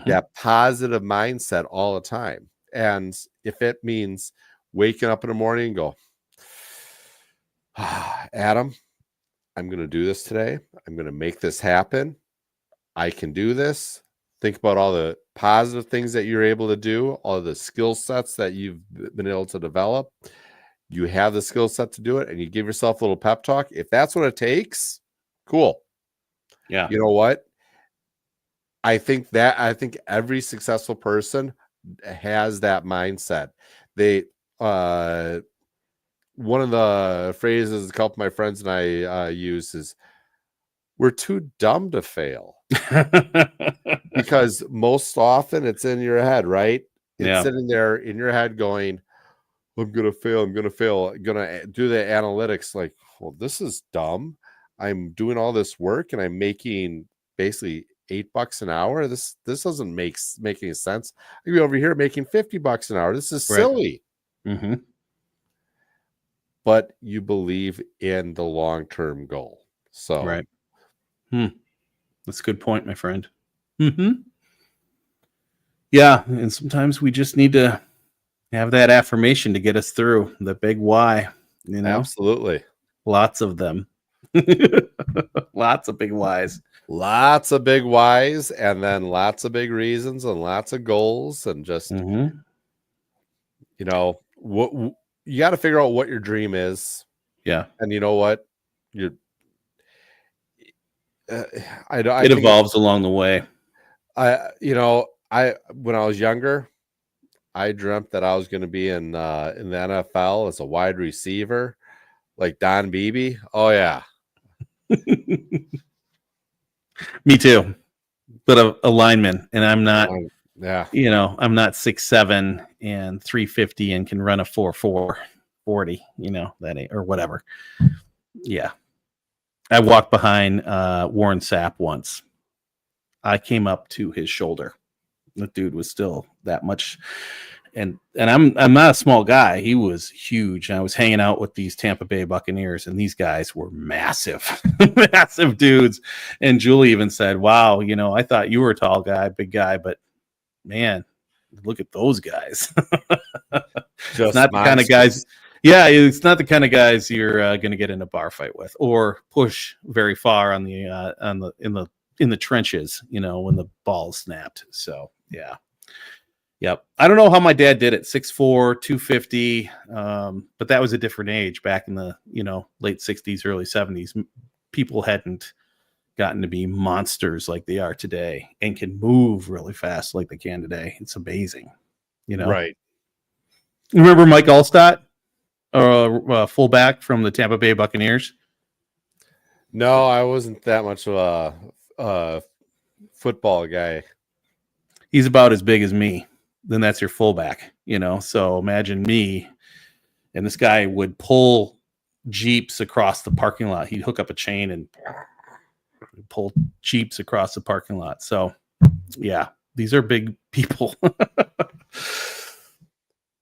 that positive mindset all the time. And if it means waking up in the morning and go, Adam, I'm going to do this today. I'm going to make this happen. I can do this. Think about all the positive things that you're able to do, all the skill sets that you've been able to develop. You have the skill set to do it, and you give yourself a little pep talk. If that's what it takes, cool.
Yeah.
You know what? I think every successful person has that mindset. They one of the phrases a couple of my friends and I use is, we're too dumb to fail. Because most often it's in your head, right? It's sitting there in your head going, I'm going to fail. I'm going to do the analytics like, well, this is dumb. I'm doing all this work and I'm making basically $8 an hour. This doesn't make any sense. I could be over here making $50 an hour. This is silly. But you believe in the long-term goal. So,
right. That's a good point, my friend. Yeah. And sometimes we just need to have that affirmation to get us through the big why,
Absolutely.
Lots of them. Lots of big whys.
Lots of big whys, and then lots of big reasons and lots of goals, and just what you got to figure out what your dream is.
Yeah.
And you know what? It
evolves along the way.
When I was younger, I dreamt that I was going to be in the NFL as a wide receiver, like Don Beebe. Oh yeah.
Me too. But a lineman, and I'm not. I'm not 6'7" and 350 and can run a 4.4 40. That ain't, or whatever. Yeah. I walked behind Warren Sapp once. I came up to his shoulder. The dude was still that much, and I'm not a small guy. He was huge. I was hanging out with these Tampa Bay Buccaneers, and these guys were massive, massive dudes. And Julie even said, "Wow, I thought you were a tall guy, big guy, but man, look at those guys." It's not the kind of guys. Yeah, it's not the kind of guys you're going to get in a bar fight with or push very far on the in the trenches, when the ball snapped. So yeah. Yep. I don't know how my dad did it, 6'4", 250. But that was a different age back in the, late 60s, early 70s. People hadn't gotten to be monsters like they are today and can move really fast like they can today. It's amazing.
Right.
Remember Mike Allstott, fullback from the Tampa Bay Buccaneers?
No, I wasn't that much of a football guy.
He's about as big as me. Then that's your fullback, So imagine me, and this guy would pull Jeeps across the parking lot. He'd hook up a chain and pull Jeeps across the parking lot. So, yeah, these are big people.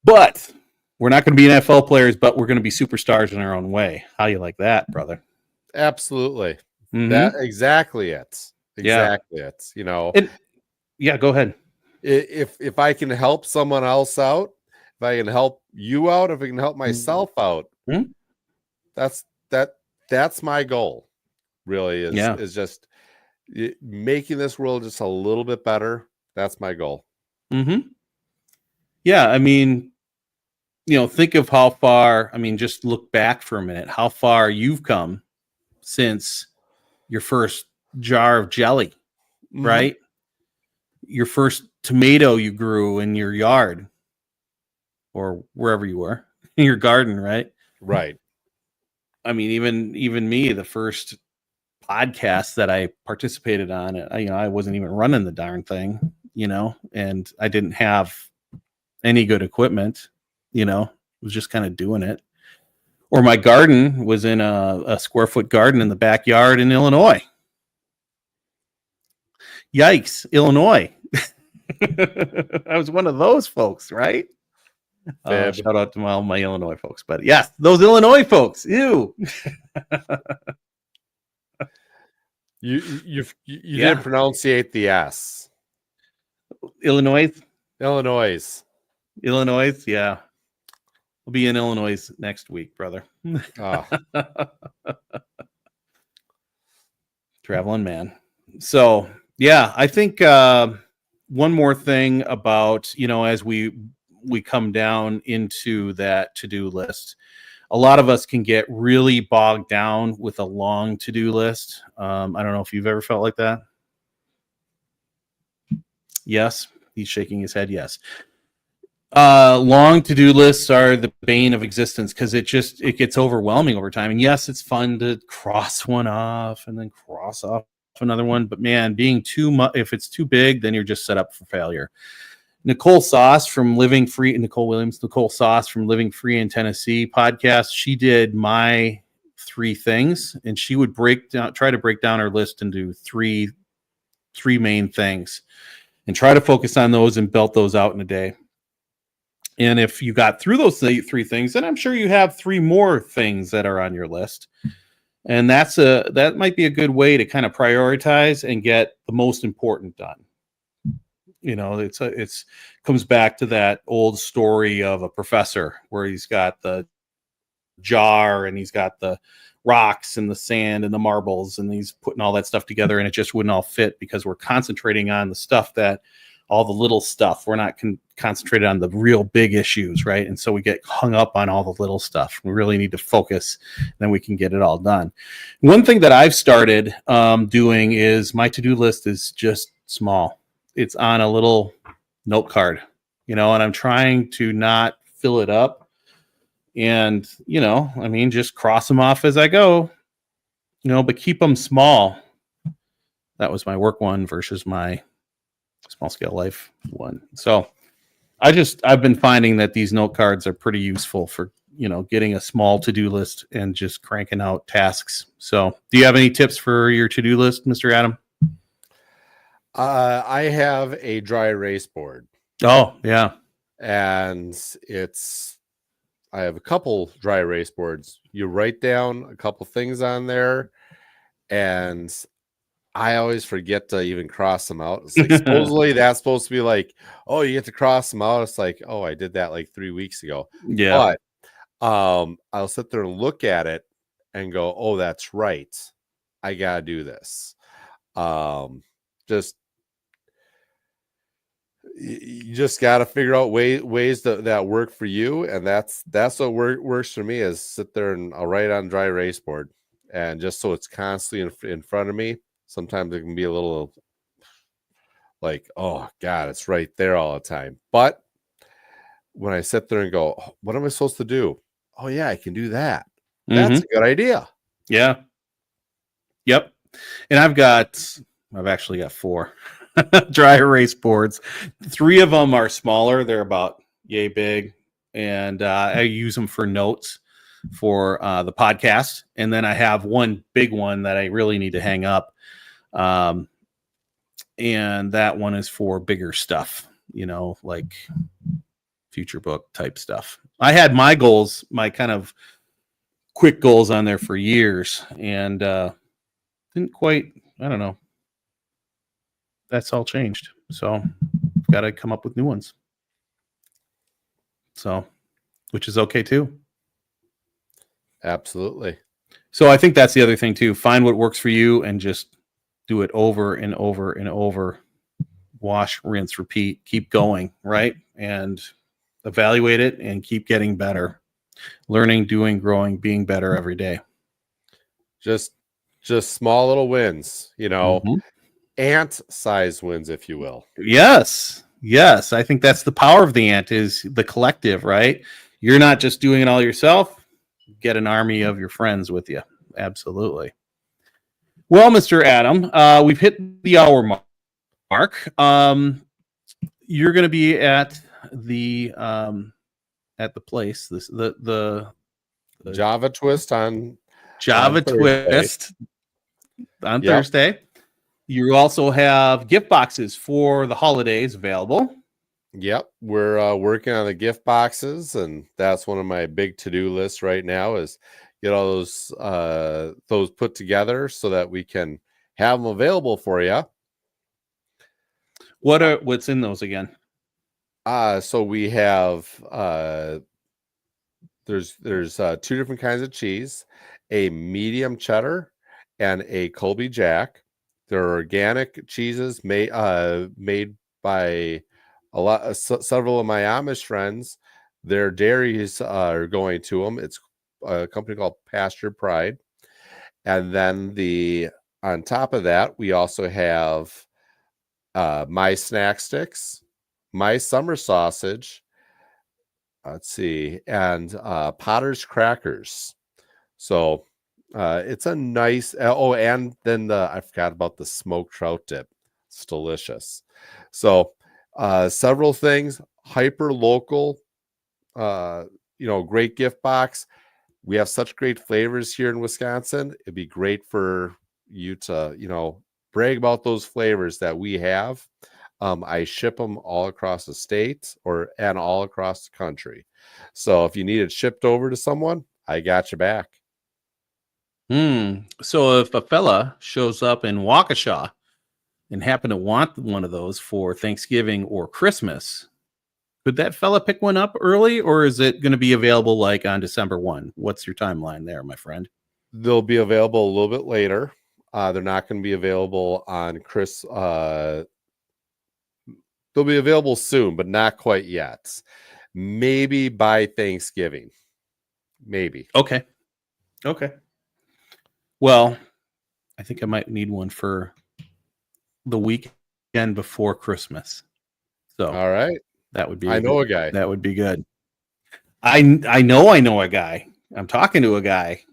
But we're not going to be NFL players, but we're going to be superstars in our own way. How you like that, brother?
Absolutely. That exactly it. Exactly it. You know,
yeah, go ahead.
If I can help someone else out, if I can help you out, if I can help myself out, that's my goal. Really is just making this world just a little bit better. That's my goal.
Yeah, I mean, you know, think of how far. I mean, just look back for a minute. How far you've come since your first jar of jelly, right? Your first tomato you grew in your yard or wherever you were in your garden, right?
Right.
I mean, even me, the first podcast that I participated on, I wasn't even running the darn thing, and I didn't have any good equipment, was just kind of doing it. Or my garden was in a square foot garden in the backyard in Illinois. Yikes, Illinois. I was one of those folks, right? Shout out to all my Illinois folks. But yes, those Illinois folks. Ew.
You didn't pronunciate the S.
Illinois.
Yeah.
We'll be in Illinois next week, brother. Traveling man. So yeah, I think one more thing about, as we come down into that to-do list, a lot of us can get really bogged down with a long to-do list. I don't know if you've ever felt like that. Yes, he's shaking his head. Yes. Long to-do lists are the bane of existence because it gets overwhelming over time. And yes, it's fun to cross one off and then cross off another one. But man, being too much, if it's too big, then you're just set up for failure. Nicole Sauce from Living Free, Nicole Sauce from Living Free in Tennessee podcast. She did my 3 things, and she would try to break down her list into three main things, and try to focus on those and belt those out in a day. And if you got through those 3 things, then I'm sure you have 3 more things that are on your list. And that might be a good way to kind of prioritize and get the most important done. It's comes back to that old story of a professor where he's got the jar and he's got the rocks and the sand and the marbles, and he's putting all that stuff together, and it just wouldn't all fit because we're concentrating on the stuff all the little stuff. We're not concentrated on the real big issues, right? And so we get hung up on all the little stuff. We really need to focus, and then we can get it all done. One thing that I've started doing is my to-do list is just small. It's on a little note card, and I'm trying to not fill it up. And, just cross them off as I go, but keep them small. That was my work one versus my small scale life one. So I've been finding that these note cards are pretty useful for, getting a small to-do list and just cranking out tasks. So do you have any tips for your to-do list, Mr. Adam?
I have a dry erase board.
Oh, yeah.
And I have a couple dry erase boards. You write down a couple things on there, and I always forget to even cross them out. It's like supposedly that's supposed to be like, oh, you get to cross them out. It's like, oh, I did that like 3 weeks ago.
Yeah.
But I'll sit there and look at it and go, oh, that's right. I gotta do this. You just got to figure out ways that work for you, and that's what works for me. Is sit there and I'll write on dry erase board, and just so it's constantly in front of me. Sometimes it can be a little like, oh God, it's right there all the time. But when I sit there and go, oh, what am I supposed to do? Oh yeah, I can do that. That's a good idea.
Yeah. Yep. And I've actually got 4 dry erase boards. 3 of them are smaller. They're about yay big. And I use them for notes for the podcast. And then I have one big one that I really need to hang up. And that one is for bigger stuff, like future book type stuff. I had my goals, my kind of quick goals on there for years. And didn't quite, I don't know. That's all changed. So got to come up with new ones. So, which is okay too.
Absolutely.
So I think that's the other thing too. Find what works for you and just do it over and over and over. Wash, rinse, repeat, keep going, right? And evaluate it and keep getting better. Learning, doing, growing, being better every day.
Just small little wins,
Mm-hmm.
Ant size wins, if you will.
Yes. Yes. I think that's the power of the ant is the collective, right? You're not just doing it all yourself. Get an army of your friends with you. Absolutely. Well, Mr. Adam, we've hit the hour mark. You're going to be at the place. The
Java Twist on
Twist on Thursday. You also have gift boxes for the holidays available.
Yep, we're working on the gift boxes, and that's one of my big to-do lists right now is get all those put together so that we can have them available for you.
What's in those again?
So we have there's two different kinds of cheese, a medium cheddar and a Colby Jack. They're organic cheeses made by several of my Amish friends. Their dairies are going to them. It's a company called Pasture Pride. And then on top of that, we also have my snack sticks, my summer sausage, let's see, and Potter's crackers. So it's a nice, and then I forgot about the smoked trout dip. It's delicious. So several things, hyper local, great gift box. We have such great flavors here in Wisconsin. It'd be great for you to, brag about those flavors that we have. I ship them all across the state and all across the country. So if you need it shipped over to someone, I got you back.
So if a fella shows up in Waukesha and happen to want one of those for Thanksgiving or Christmas, could that fella pick one up early, or is it going to be available like on December 1? What's your timeline there, my friend?
They'll be available a little bit later. They're not going to be available on they'll be available soon, but not quite yet. Maybe by Thanksgiving. Maybe.
Okay. Well, I think I might need one for the weekend before Christmas. So,
all right.
That would be.
I know a guy.
That would be good. I know a guy. I'm talking to a guy,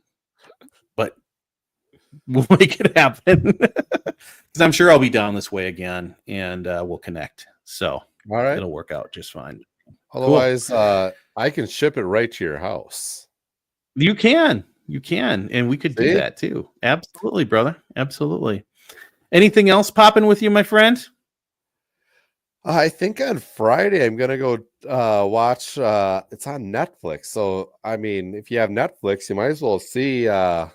but we'll make it happen because I'm sure I'll be down this way again, and we'll connect. So,
all right,
it'll work out just fine.
Otherwise, cool. I can ship it right to your house.
You can, and we could do that too. Absolutely, brother. Absolutely. Anything else popping with you, my friend?
I think on Friday I'm gonna go watch. It's on Netflix, so I mean, if you have Netflix, you might as well see that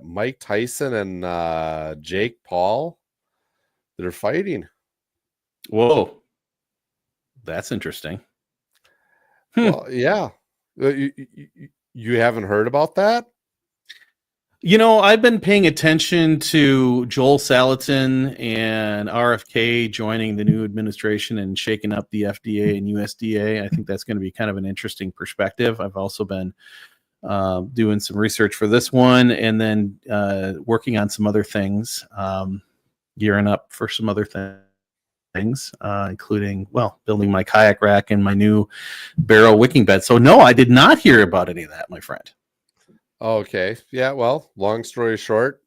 Mike Tyson and Jake Paul. They're fighting.
Whoa, that's interesting.
Well, yeah, you haven't heard about that?
I've been paying attention to Joel Salatin and RFK joining the new administration and shaking up the FDA and USDA. I think that's going to be kind of an interesting perspective. I've also been doing some research for this one and then working on some other things, gearing up for some other things, including, building my kayak rack and my new barrel wicking bed. So no, I did not hear about any of that, my friend.
Okay. Yeah. Well, long story short,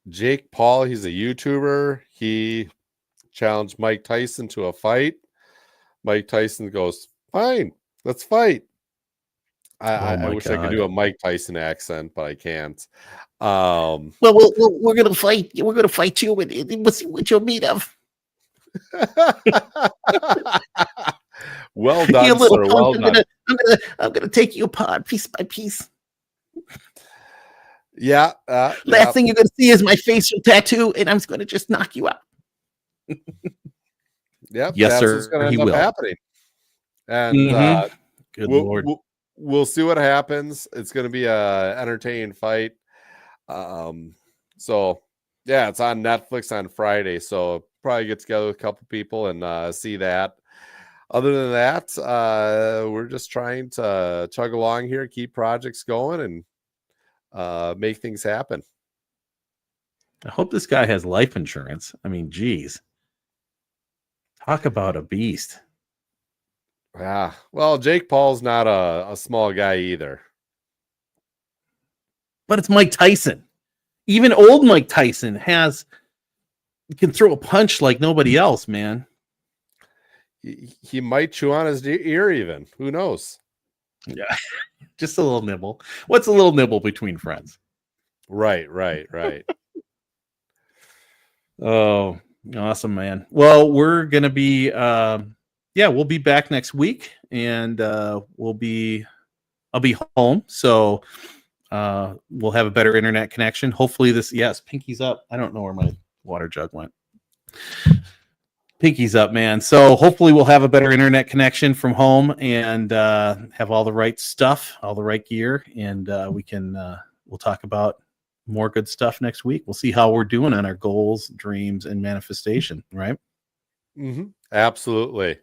Jake Paul, he's a YouTuber. He challenged Mike Tyson to a fight. Mike Tyson goes, fine, let's fight. I wish I could do a Mike Tyson accent, but I can't.
Well, we're going to fight. We're going to fight you. What's your meat of?
Well done, sir. Well done.
I'm gonna take you apart piece by piece.
Yeah.
Last thing you're going to see is my facial tattoo, and I'm going to just knock you out.
Yep.
Yes,
that's
sir.
what's going to
He
end up
will.
happening. And
Good Lord.
we'll see what happens. It's going to be a entertaining fight. So yeah, it's on Netflix on Friday. So probably get together with a couple people and see that. Other than that, we're just trying to chug along here, keep projects going, and make things happen.
I hope this guy has life insurance. I mean, geez. Talk about a beast.
Yeah. Well, Jake Paul's not a small guy either.
But it's Mike Tyson. Even old Mike Tyson can throw a punch like nobody else, man.
He might chew on his ear even. Who knows?
Yeah. Just a little nibble. What's a little nibble between friends?
Right.
Oh, awesome, man. Well, we're going to be, we'll be back next week, and I'll be home. So we'll have a better internet connection. Hopefully Pinky's up. I don't know where my water jug went. Pinky's up, man. So hopefully we'll have a better internet connection from home and have all the right stuff, all the right gear, and we'll talk about more good stuff next week. We'll see how we're doing on our goals, dreams, and manifestation, right?
Mm-hmm. Absolutely.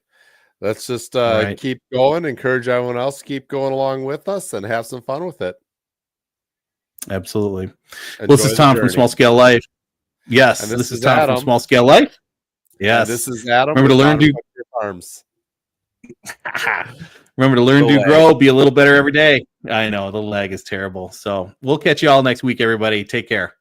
Let's just
right.
Keep going, encourage everyone else to keep going along with us, and have some fun with it.
Absolutely. Well, this is Tom from Small Scale Life. Yes,
and
this is Tom from Small Scale Life. Yes.
And this is Adam.
Remember to learn, do
arms.
Remember to learn, do, grow, be a little better every day. I know the leg is terrible. So we'll catch you all next week, everybody. Take care.